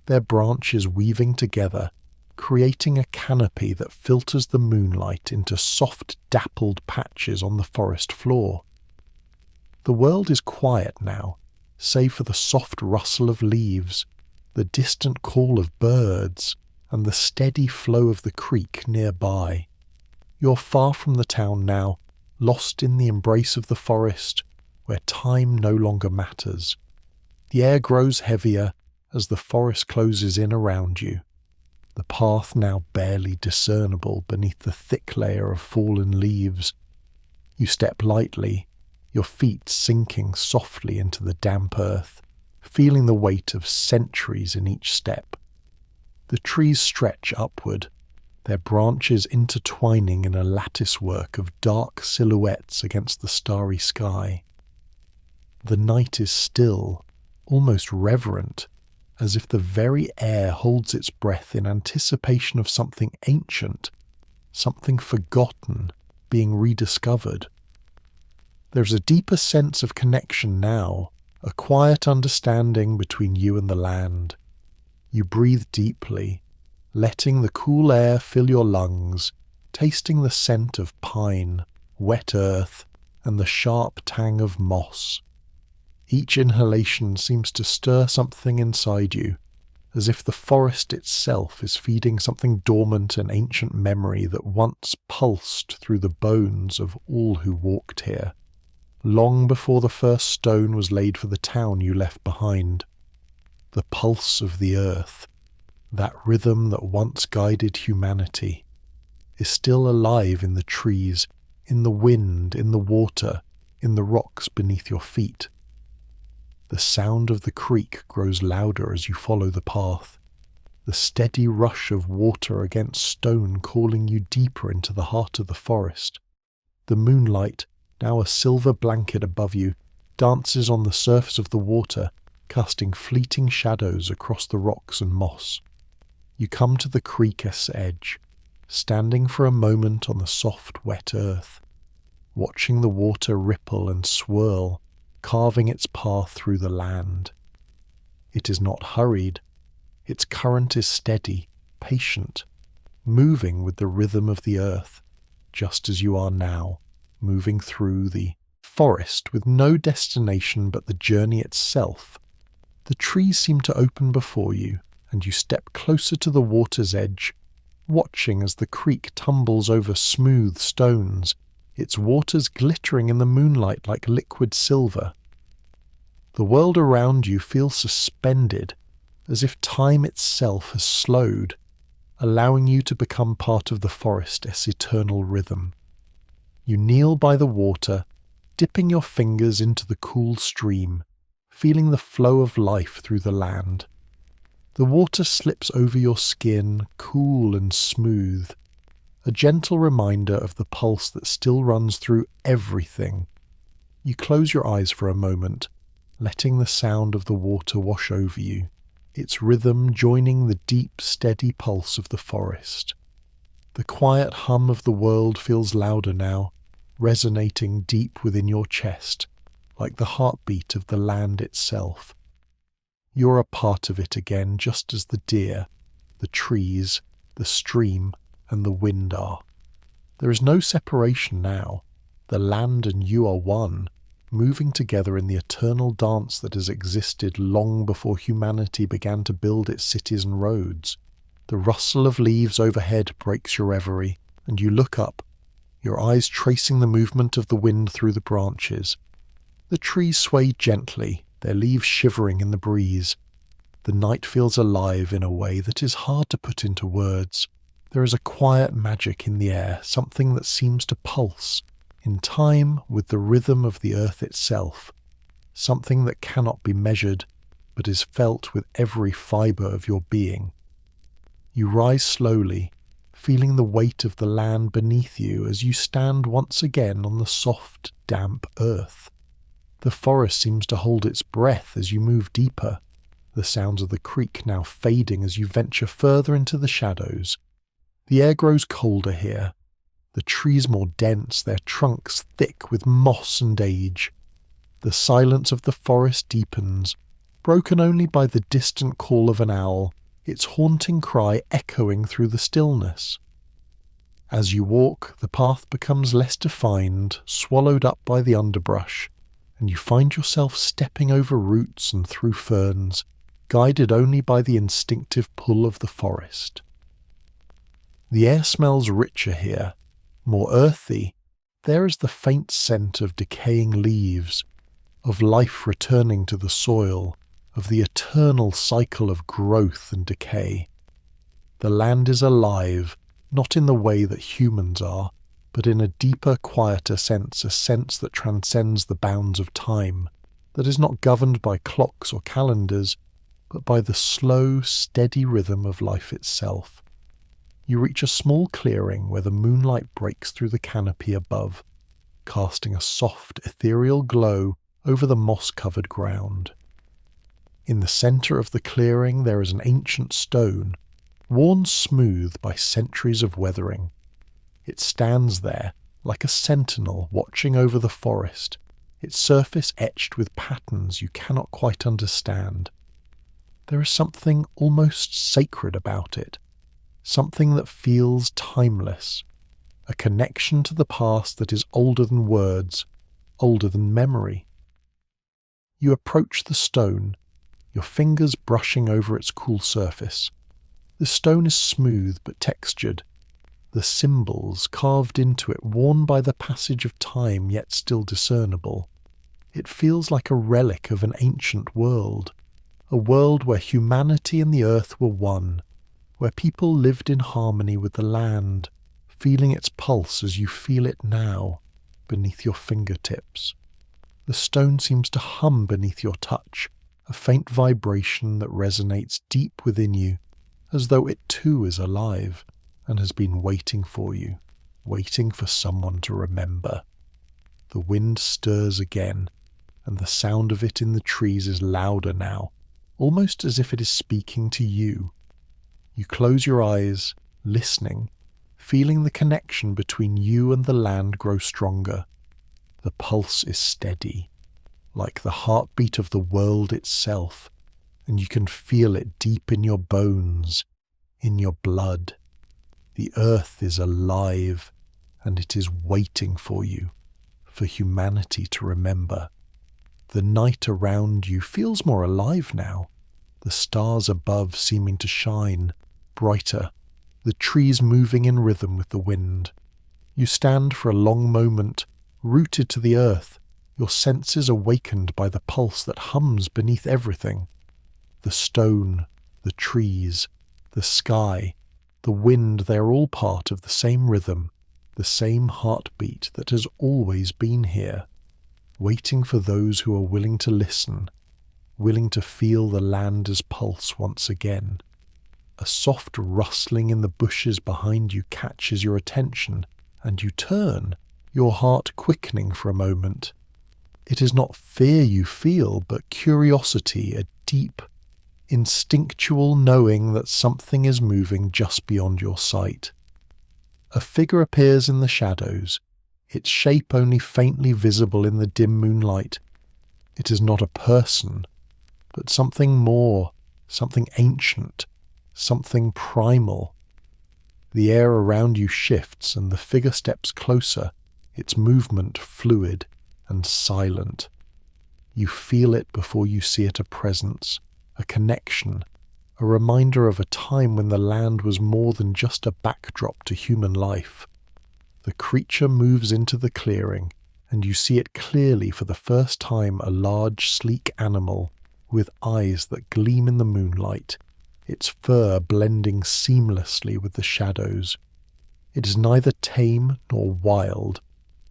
their branches weaving together, creating a canopy that filters the moonlight into soft, dappled patches on the forest floor. The world is quiet now, save for the soft rustle of leaves, the distant call of birds, and the steady flow of the creek nearby. You're far from the town now, lost in the embrace of the forest, where time no longer matters. The air grows heavier as the forest closes in around you, the path now barely discernible beneath the thick layer of fallen leaves. You step lightly, your feet sinking softly into the damp earth, feeling the weight of centuries in each step. The trees stretch upward, their branches intertwining in a latticework of dark silhouettes against the starry sky. The night is still, almost reverent, as if the very air holds its breath in anticipation of something ancient, something forgotten, being rediscovered. There's a deeper sense of connection now, a quiet understanding between you and the land. You breathe deeply, letting the cool air fill your lungs, tasting the scent of pine, wet earth, and the sharp tang of moss. Each inhalation seems to stir something inside you, as if the forest itself is feeding something dormant and ancient memory that once pulsed through the bones of all who walked here, long before the first stone was laid for the town you left behind. The pulse of the earth, that rhythm that once guided humanity, is still alive in the trees, in the wind, in the water, in the rocks beneath your feet. The sound of the creek grows louder as you follow the path, the steady rush of water against stone calling you deeper into the heart of the forest. The moonlight, now a silver blanket above you, dances on the surface of the water, casting fleeting shadows across the rocks and moss. You come to the creek's edge, standing for a moment on the soft, wet earth, watching the water ripple and swirl, carving its path through the land. It is not hurried. Its current is steady, patient, moving with the rhythm of the earth, just as you are now, moving through the forest with no destination but the journey itself. The trees seem to open before you, and you step closer to the water's edge, watching as the creek tumbles over smooth stones, its waters glittering in the moonlight like liquid silver. The world around you feels suspended, as if time itself has slowed, allowing you to become part of the forest's eternal rhythm. You kneel by the water, dipping your fingers into the cool stream, feeling the flow of life through the land. The water slips over your skin, cool and smooth, a gentle reminder of the pulse that still runs through everything. You close your eyes for a moment, letting the sound of the water wash over you, its rhythm joining the deep, steady pulse of the forest. The quiet hum of the world feels louder now, resonating deep within your chest, like the heartbeat of the land itself. You're a part of it again, just as the deer, the trees, the stream, and the wind are. There is no separation now. The land and you are one, moving together in the eternal dance that has existed long before humanity began to build its cities and roads. The rustle of leaves overhead breaks your reverie, and you look up, your eyes tracing the movement of the wind through the branches. The trees sway gently, their leaves shivering in the breeze. The night feels alive in a way that is hard to put into words. There is a quiet magic in the air, something that seems to pulse, in time with the rhythm of the earth itself, something that cannot be measured, but is felt with every fibre of your being. You rise slowly, feeling the weight of the land beneath you as you stand once again on the soft, damp earth. The forest seems to hold its breath as you move deeper, the sounds of the creek now fading as you venture further into the shadows. The air grows colder here, the trees more dense, their trunks thick with moss and age. The silence of the forest deepens, broken only by the distant call of an owl, its haunting cry echoing through the stillness. As you walk, the path becomes less defined, swallowed up by the underbrush, and you find yourself stepping over roots and through ferns, guided only by the instinctive pull of the forest. The air smells richer here, more earthy. There is the faint scent of decaying leaves, of life returning to the soil, of the eternal cycle of growth and decay. The land is alive, not in the way that humans are, but in a deeper, quieter sense, a sense that transcends the bounds of time, that is not governed by clocks or calendars, but by the slow, steady rhythm of life itself. You reach a small clearing where the moonlight breaks through the canopy above, casting a soft, ethereal glow over the moss-covered ground. In the centre of the clearing there is an ancient stone, worn smooth by centuries of weathering. It stands there, like a sentinel watching over the forest, its surface etched with patterns you cannot quite understand. There is something almost sacred about it, something that feels timeless, a connection to the past that is older than words, older than memory. You approach the stone, your fingers brushing over its cool surface. The stone is smooth but textured, the symbols carved into it worn by the passage of time yet still discernible. It feels like a relic of an ancient world, a world where humanity and the earth were one, where people lived in harmony with the land, feeling its pulse as you feel it now, beneath your fingertips. The stone seems to hum beneath your touch, a faint vibration that resonates deep within you, as though it too is alive and has been waiting for you, waiting for someone to remember. The wind stirs again, and the sound of it in the trees is louder now, almost as if it is speaking to you. You close your eyes, listening, feeling the connection between you and the land grow stronger. The pulse is steady, like the heartbeat of the world itself, and you can feel it deep in your bones, in your blood. The earth is alive, and it is waiting for you, for humanity to remember. The night around you feels more alive now, the stars above seeming to shine brighter, the trees moving in rhythm with the wind. You stand for a long moment, rooted to the earth, your senses awakened by the pulse that hums beneath everything. The stone, the trees, the sky, the wind, they are all part of the same rhythm, the same heartbeat that has always been here, waiting for those who are willing to listen, willing to feel the land's pulse once again. A soft rustling in the bushes behind you catches your attention, and you turn, your heart quickening for a moment. It is not fear you feel, but curiosity, a deep, instinctual knowing that something is moving just beyond your sight. A figure appears in the shadows, its shape only faintly visible in the dim moonlight. It is not a person, but something more, something ancient, something primal. The air around you shifts and the figure steps closer, its movement fluid and silent. You feel it before you see it, a presence, a connection, a reminder of a time when the land was more than just a backdrop to human life. The creature moves into the clearing, and you see it clearly for the first time, a large, sleek animal with eyes that gleam in the moonlight, its fur blending seamlessly with the shadows. It is neither tame nor wild,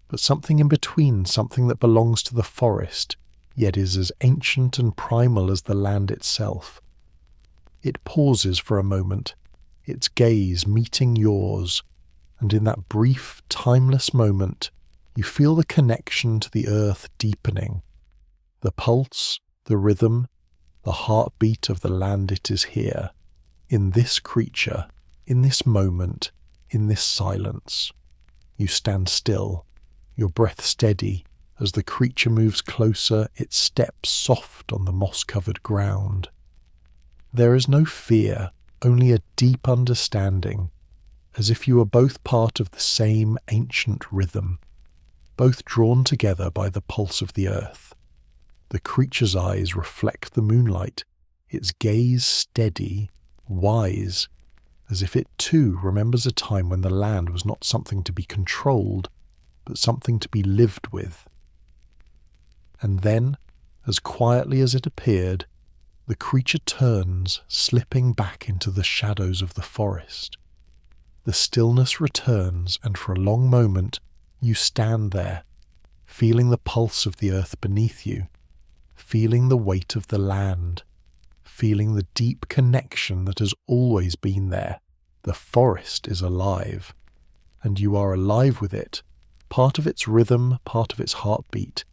but something in between, something that belongs to the forest, yet is as ancient and primal as the land itself. It pauses for a moment, its gaze meeting yours, and in that brief, timeless moment, you feel the connection to the earth deepening. The pulse, the rhythm, the heartbeat of the land. It is here, in this creature, in this moment, in this silence. You stand still, your breath steady, as the creature moves closer, its steps soft on the moss-covered ground. There is no fear, only a deep understanding, as if you were both part of the same ancient rhythm, both drawn together by the pulse of the earth. The creature's eyes reflect the moonlight, its gaze steady, wise, as if it too remembers a time when the land was not something to be controlled, but something to be lived with. And then, as quietly as it appeared, the creature turns, slipping back into the shadows of the forest. The stillness returns, and for a long moment you stand there, feeling the pulse of the earth beneath you, feeling the weight of the land, feeling the deep connection that has always been there. The forest is alive, and you are alive with it, part of its rhythm, part of its heartbeat.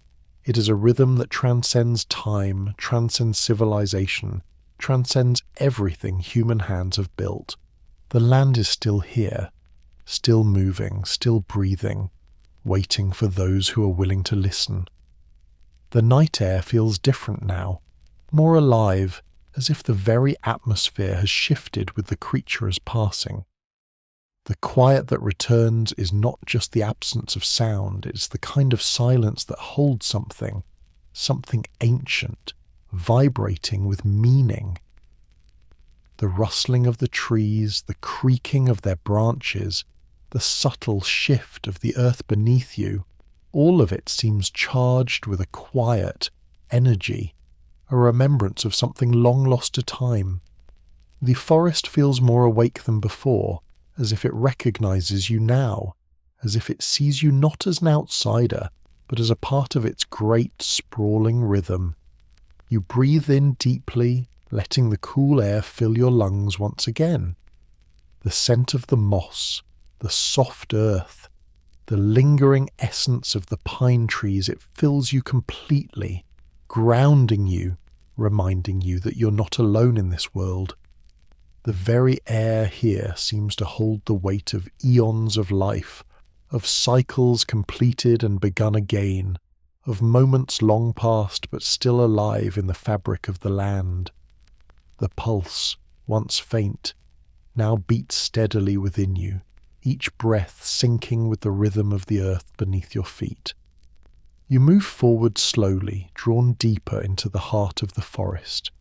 It is a rhythm that transcends time, transcends civilization, transcends everything human hands have built. The land is still here, still moving, still breathing, waiting for those who are willing to listen. The night air feels different now, more alive, as if the very atmosphere has shifted with the creature as passing. The quiet that returns is not just the absence of sound, it's the kind of silence that holds something ancient, vibrating with meaning. The rustling of the trees, the creaking of their branches, the subtle shift of the earth beneath you, all of it seems charged with a quiet energy, a remembrance of something long lost to time. The forest feels more awake than before, as if it recognizes you now, as if it sees you not as an outsider, but as a part of its great, sprawling rhythm. You breathe in deeply, letting the cool air fill your lungs once again. The scent of the moss, the soft earth, the lingering essence of the pine trees, it fills you completely, grounding you, reminding you that you're not alone in this world. The very air here seems to hold the weight of eons of life, of cycles completed and begun again, of moments long past but still alive in the fabric of the land. The pulse, once faint, now beats steadily within you, each breath syncing with the rhythm of the earth beneath your feet. You move forward slowly, drawn deeper into the heart of the forest.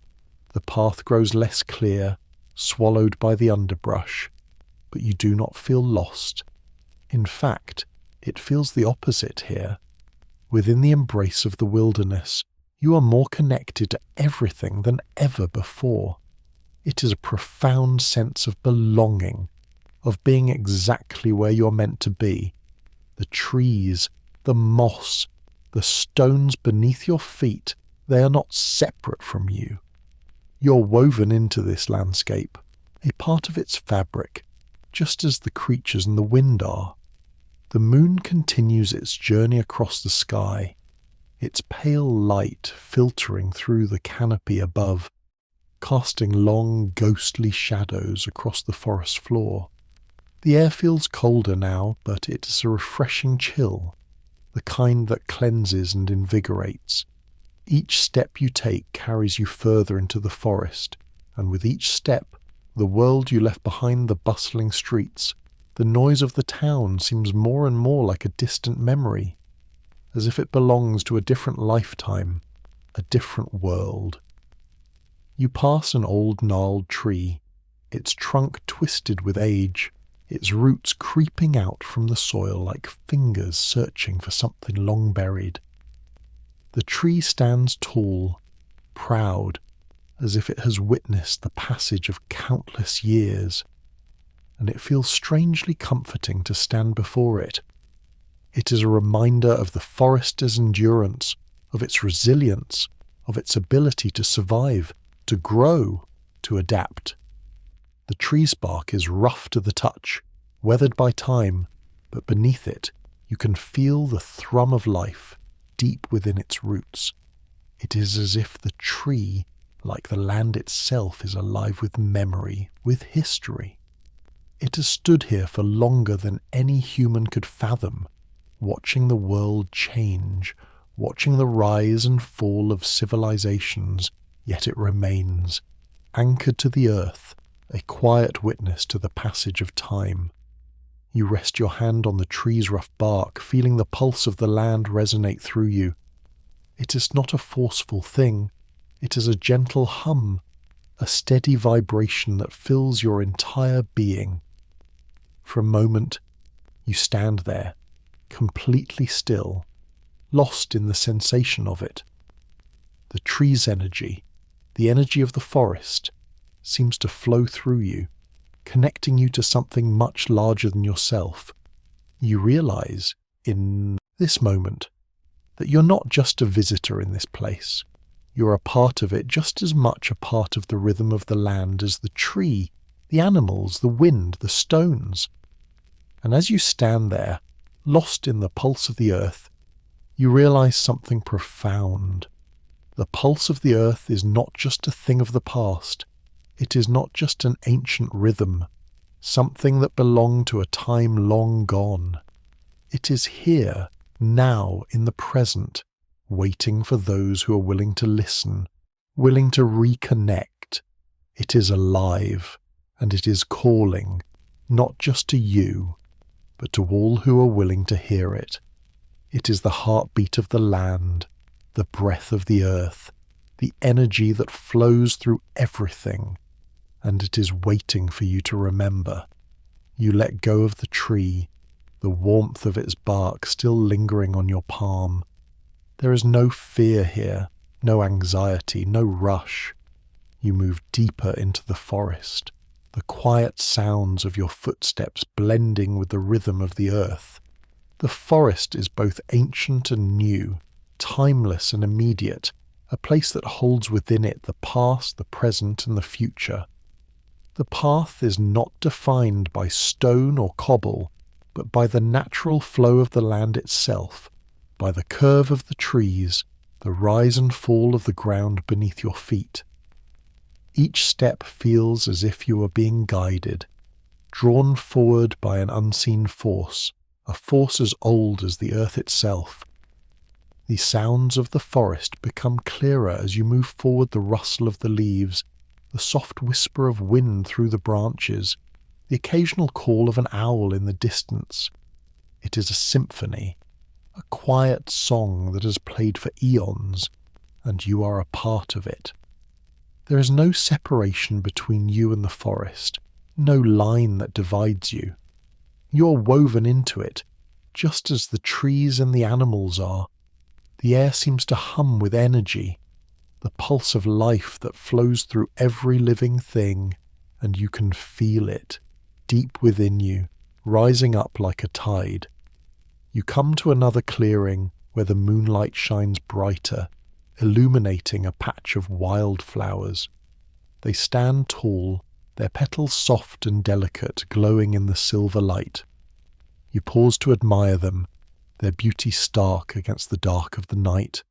The path grows less clear, swallowed by the underbrush, but you do not feel lost. In fact, it feels the opposite here. Within the embrace of the wilderness, you are more connected to everything than ever before. It is a profound sense of belonging, of being exactly where you're meant to be. The trees, the moss, the stones beneath your feet, they are not separate from you. You're woven into this landscape, a part of its fabric, just as the creatures in the wind are. The moon continues its journey across the sky, its pale light filtering through the canopy above, casting long, ghostly shadows across the forest floor. The air feels colder now, but it is a refreshing chill, the kind that cleanses and invigorates. Each step you take carries you further into the forest, and with each step, the world you left behind the bustling streets, the noise of the town seems more and more like a distant memory, as if it belongs to a different lifetime, a different world. You pass an old gnarled tree, its trunk twisted with age, its roots creeping out from the soil like fingers searching for something long buried. The tree stands tall, proud, as if it has witnessed the passage of countless years, and it feels strangely comforting to stand before it. It is a reminder of the forester's endurance, of its resilience, of its ability to survive, to grow, to adapt. The tree's bark is rough to the touch, weathered by time, but beneath it you can feel the thrum of life deep within its roots. It is as if the tree, like the land itself, is alive with memory, with history. It has stood here for longer than any human could fathom, watching the world change, watching the rise and fall of civilizations, yet it remains, anchored to the earth, a quiet witness to the passage of time. You rest your hand on the tree's rough bark, feeling the pulse of the land resonate through you. It is not a forceful thing, it is a gentle hum, a steady vibration that fills your entire being. For a moment, you stand there, completely still, lost in the sensation of it. The tree's energy, the energy of the forest, seems to flow through you, connecting you to something much larger than yourself. You realize, in this moment, that you're not just a visitor in this place. You're a part of it, just as much a part of the rhythm of the land as the tree, the animals, the wind, the stones. And as you stand there, lost in the pulse of the earth, you realize something profound. The pulse of the earth is not just a thing of the past. It is not just an ancient rhythm, something that belonged to a time long gone. It is here, now, in the present, waiting for those who are willing to listen, willing to reconnect. It is alive, and it is calling, not just to you, but to all who are willing to hear it. It is the heartbeat of the land, the breath of the earth, the energy that flows through everything, and it is waiting for you to remember. You let go of the tree, the warmth of its bark still lingering on your palm. There is no fear here, no anxiety, no rush. You move deeper into the forest, the quiet sounds of your footsteps blending with the rhythm of the earth. The forest is both ancient and new, timeless and immediate, a place that holds within it the past, the present, and the future. The path is not defined by stone or cobble, but by the natural flow of the land itself, by the curve of the trees, the the rise and fall of the ground beneath your feet. Each step feels as if you are being guided, drawn forward by an unseen force, a force as old as the earth itself. The sounds of the forest become clearer as you move forward, the rustle of the leaves, the soft whisper of wind through the branches, the occasional call of an owl in the distance. It is a symphony, a quiet song that has played for eons, and you are a part of it. There is no separation between you and the forest, no line that divides you. You are woven into it, just as the trees and the animals are. The air seems to hum with energy, the pulse of life that flows through every living thing, and you can feel it, deep within you, rising up like a tide. You come to another clearing where the moonlight shines brighter, illuminating a patch of wildflowers. They stand tall, their petals soft and delicate, glowing in the silver light. You pause to admire them, their beauty stark against the dark of the night.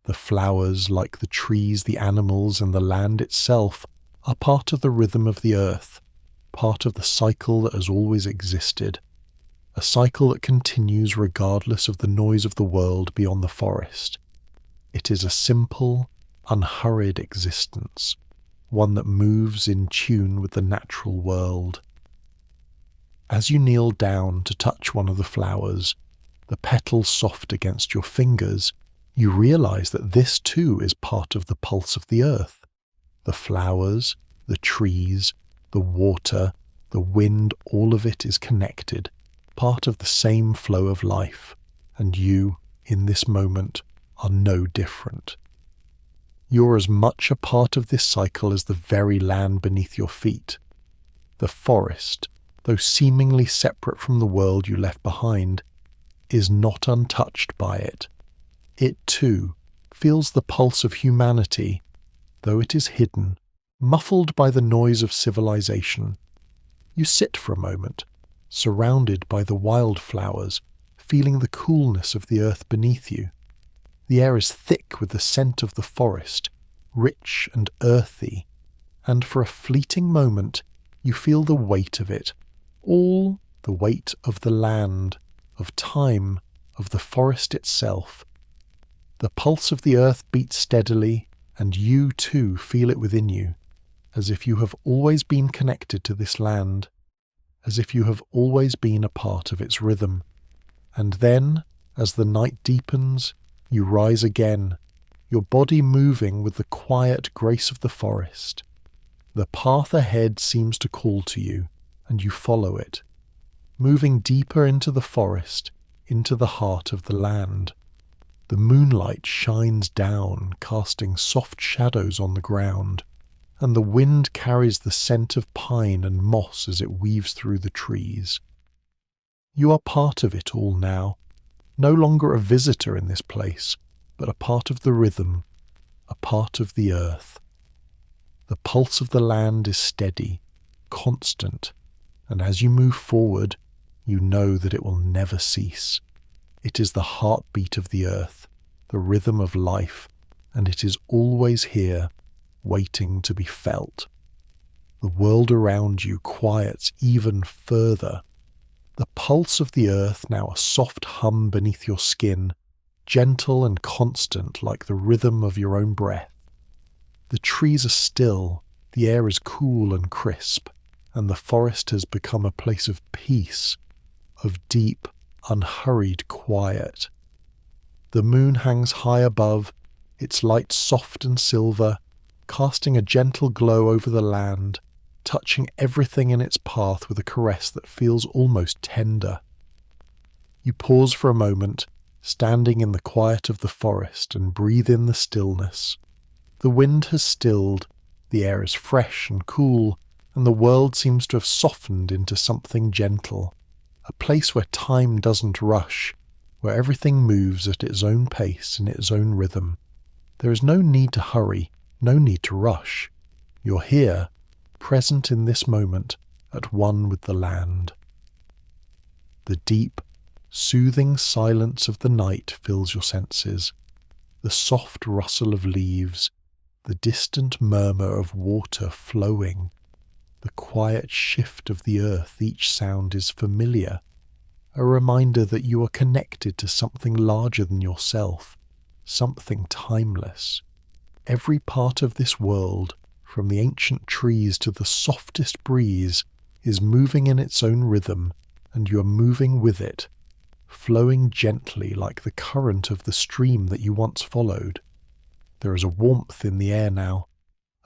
The flowers, like the trees, the animals, and the land itself, are part of the rhythm of the earth, part of the cycle that has always existed, a cycle that continues regardless of the noise of the world beyond the forest. It is a simple, unhurried existence, one that moves in tune with the natural world. As you kneel down to touch one of the flowers, the petals soft against your fingers, you realize that this too is part of the pulse of the earth. The flowers, the trees, the water, the wind, all of it is connected, part of the same flow of life, and you, in this moment, are no different. You're as much a part of this cycle as the very land beneath your feet. The forest, though seemingly separate from the world you left behind, is not untouched by it. It, too, feels the pulse of humanity, though it is hidden, muffled by the noise of civilization. You sit for a moment, surrounded by the wildflowers, feeling the coolness of the earth beneath you. The air is thick with the scent of the forest, rich and earthy, and for a fleeting moment you feel the weight of it, all the weight of the land, of time, of the forest itself. The pulse of the earth beats steadily, and you too feel it within you, as if you have always been connected to this land, as if you have always been a part of its rhythm. And then, as the night deepens, you rise again, your body moving with the quiet grace of the forest. The path ahead seems to call to you, and you follow it, moving deeper into the forest, into the heart of the land. The moonlight shines down, casting soft shadows on the ground, and the wind carries the scent of pine and moss as it weaves through the trees. You are part of it all now, no longer a visitor in this place, but a part of the rhythm, a part of the earth. The pulse of the land is steady, constant, and as you move forward, you know that it will never cease. It is the heartbeat of the earth, the rhythm of life, and it is always here, waiting to be felt. The world around you quiets even further. The pulse of the earth now a soft hum beneath your skin, gentle and constant like the rhythm of your own breath. The trees are still, the air is cool and crisp, and the forest has become a place of peace, of deep, unhurried quiet. The moon hangs high above, its light soft and silver, casting a gentle glow over the land, touching everything in its path with a caress that feels almost tender. You pause for a moment, standing in the quiet of the forest, and breathe in the stillness. The wind has stilled, the air is fresh and cool, and the world seems to have softened into something gentle, a place where time doesn't rush, where everything moves at its own pace in its own rhythm. There is no need to hurry, no need to rush. You're here, present in this moment, at one with the land. The deep, soothing silence of the night fills your senses. the soft rustle of leaves, the distant murmur of water flowing, the quiet shift of the earth. Each sound is familiar, a reminder that you are connected to something larger than yourself, something timeless. Every part of this world, from the ancient trees to the softest breeze, is moving in its own rhythm, and you are moving with it, flowing gently like the current of the stream that you once followed. There is a warmth in the air now,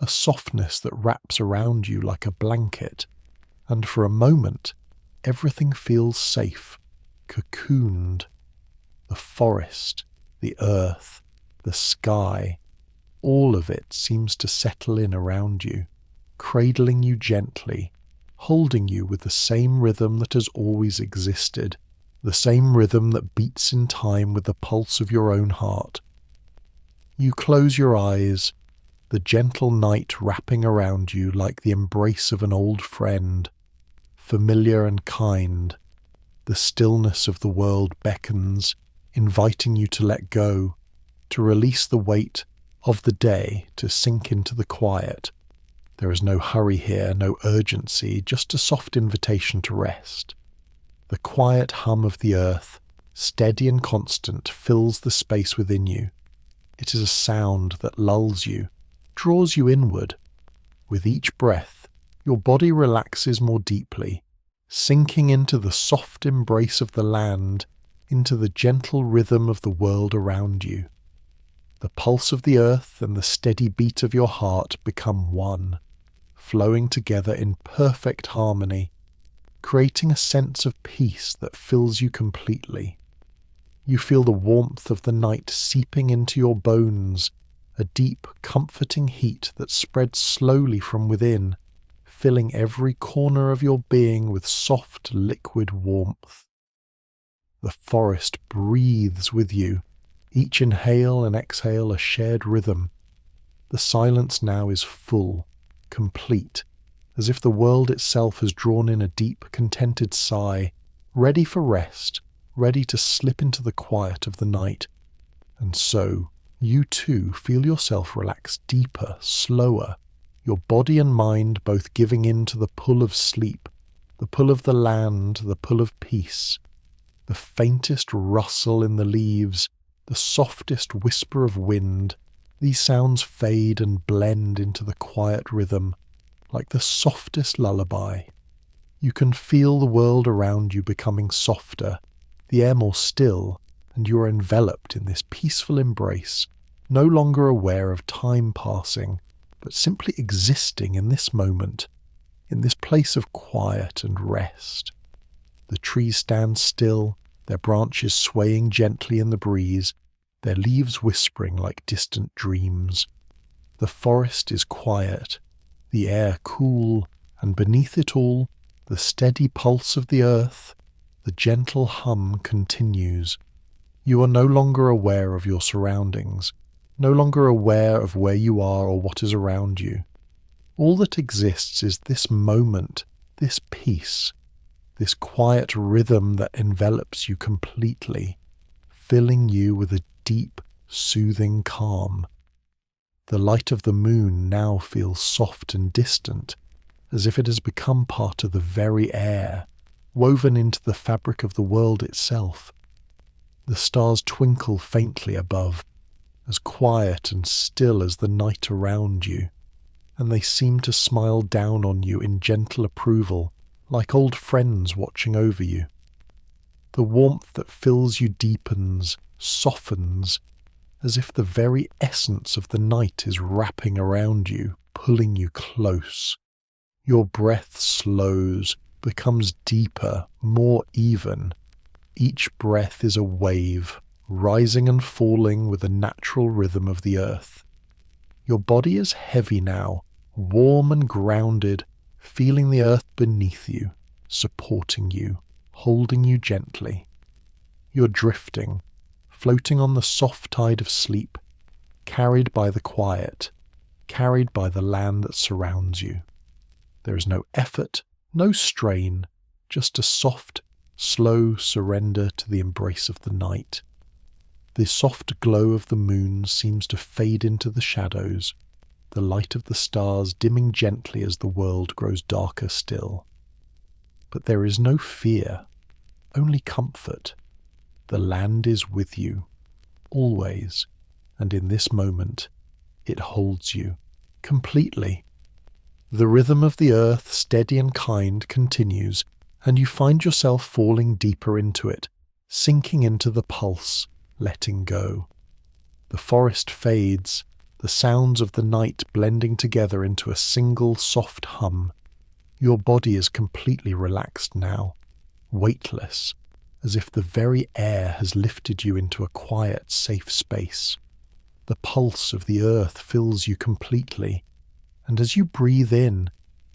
a softness that wraps around you like a blanket, and for a moment, everything feels safe, cocooned. The forest, the earth, the sky, all of it seems to settle in around you, cradling you gently, holding you with the same rhythm that has always existed, the same rhythm that beats in time with the pulse of your own heart. You close your eyes, the gentle night wrapping around you like the embrace of an old friend, familiar and kind. The stillness of the world beckons, inviting you to let go, to release the weight of the day, to sink into the quiet. There is no hurry here, no urgency, just a soft invitation to rest. The quiet hum of the earth, steady and constant, fills the space within you. It is a sound that lulls you, draws you inward. With each breath, your body relaxes more deeply, sinking into the soft embrace of the land, into the gentle rhythm of the world around you. The pulse of the earth and the steady beat of your heart become one, flowing together in perfect harmony, creating a sense of peace that fills you completely. You feel the warmth of the night seeping into your bones, a deep, comforting heat that spreads slowly from within, filling every corner of your being with soft, liquid warmth. The forest breathes with you, each inhale and exhale a shared rhythm. The silence now is full, complete, as if the world itself has drawn in a deep, contented sigh, ready for rest, ready to slip into the quiet of the night. And so, you too feel yourself relax deeper, slower, your body and mind both giving in to the pull of sleep, the pull of the land, the pull of peace. The faintest rustle in the leaves, the softest whisper of wind, these sounds fade and blend into the quiet rhythm, like the softest lullaby. You can feel the world around you becoming softer, the air more still, and you are enveloped in this peaceful embrace, no longer aware of time passing, but simply existing in this moment, in this place of quiet and rest. The trees stand still, their branches swaying gently in the breeze, their leaves whispering like distant dreams. The forest is quiet, the air cool, and beneath it all, the steady pulse of the earth, the gentle hum continues. You are no longer aware of your surroundings, no longer aware of where you are or what is around you. All that exists is this moment, this peace, this quiet rhythm that envelops you completely, filling you with a deep, soothing calm. The light of the moon now feels soft and distant, as if it has become part of the very air, woven into the fabric of the world itself. The stars twinkle faintly above, as quiet and still as the night around you, and they seem to smile down on you in gentle approval, like old friends watching over you. The warmth that fills you deepens, softens, as if the very essence of the night is wrapping around you, pulling you close. Your breath slows, becomes deeper, more even. Each breath is a wave, rising and falling with the natural rhythm of the earth. Your body is heavy now, warm and grounded, feeling the earth beneath you, supporting you, holding you gently. You're drifting, floating on the soft tide of sleep, carried by the quiet, carried by the land that surrounds you. There is no effort, no strain, just a soft, slow surrender to the embrace of the night. The soft glow of the moon seems to fade into the shadows, the light of the stars dimming gently as the world grows darker still. But there is no fear, only comfort. The land is with you, always, and in this moment, it holds you, completely. The rhythm of the earth, steady and kind, continues, and you find yourself falling deeper into it, sinking into the pulse, letting go. The forest fades, the sounds of the night blending together into a single soft hum. Your body is completely relaxed now, weightless, as if the very air has lifted you into a quiet, safe space. The pulse of the earth fills you completely, and as you breathe in,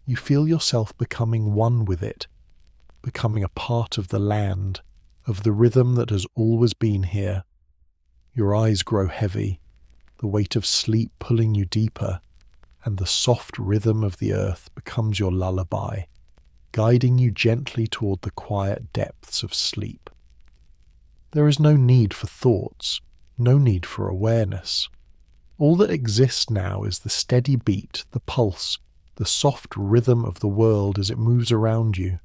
you feel yourself becoming one with it, becoming a part of the land, of the rhythm that has always been here. Your eyes grow heavy, the weight of sleep pulling you deeper, and the soft rhythm of the earth becomes your lullaby, guiding you gently toward the quiet depths of sleep. There is no need for thoughts, no need for awareness. All that exists now is the steady beat, the pulse, the soft rhythm of the world as it moves around you.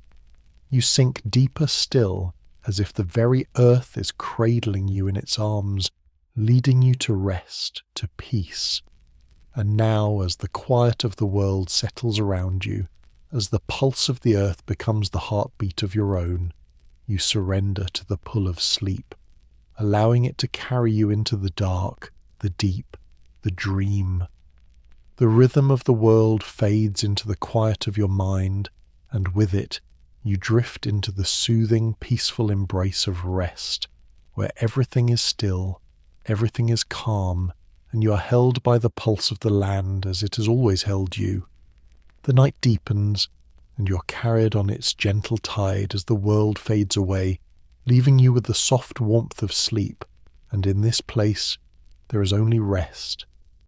You sink deeper still, as if the very earth is cradling you in its arms, leading you to rest, to peace. And now, as the quiet of the world settles around you, as the pulse of the earth becomes the heartbeat of your own, you surrender to the pull of sleep, allowing it to carry you into the dark, the deep, the dream. The rhythm of the world fades into the quiet of your mind, and with it, you drift into the soothing, peaceful embrace of rest, where everything is still, everything is calm, and you are held by the pulse of the land as it has always held you. The night deepens, and you're carried on its gentle tide as the world fades away, leaving you with the soft warmth of sleep, and in this place there is only rest,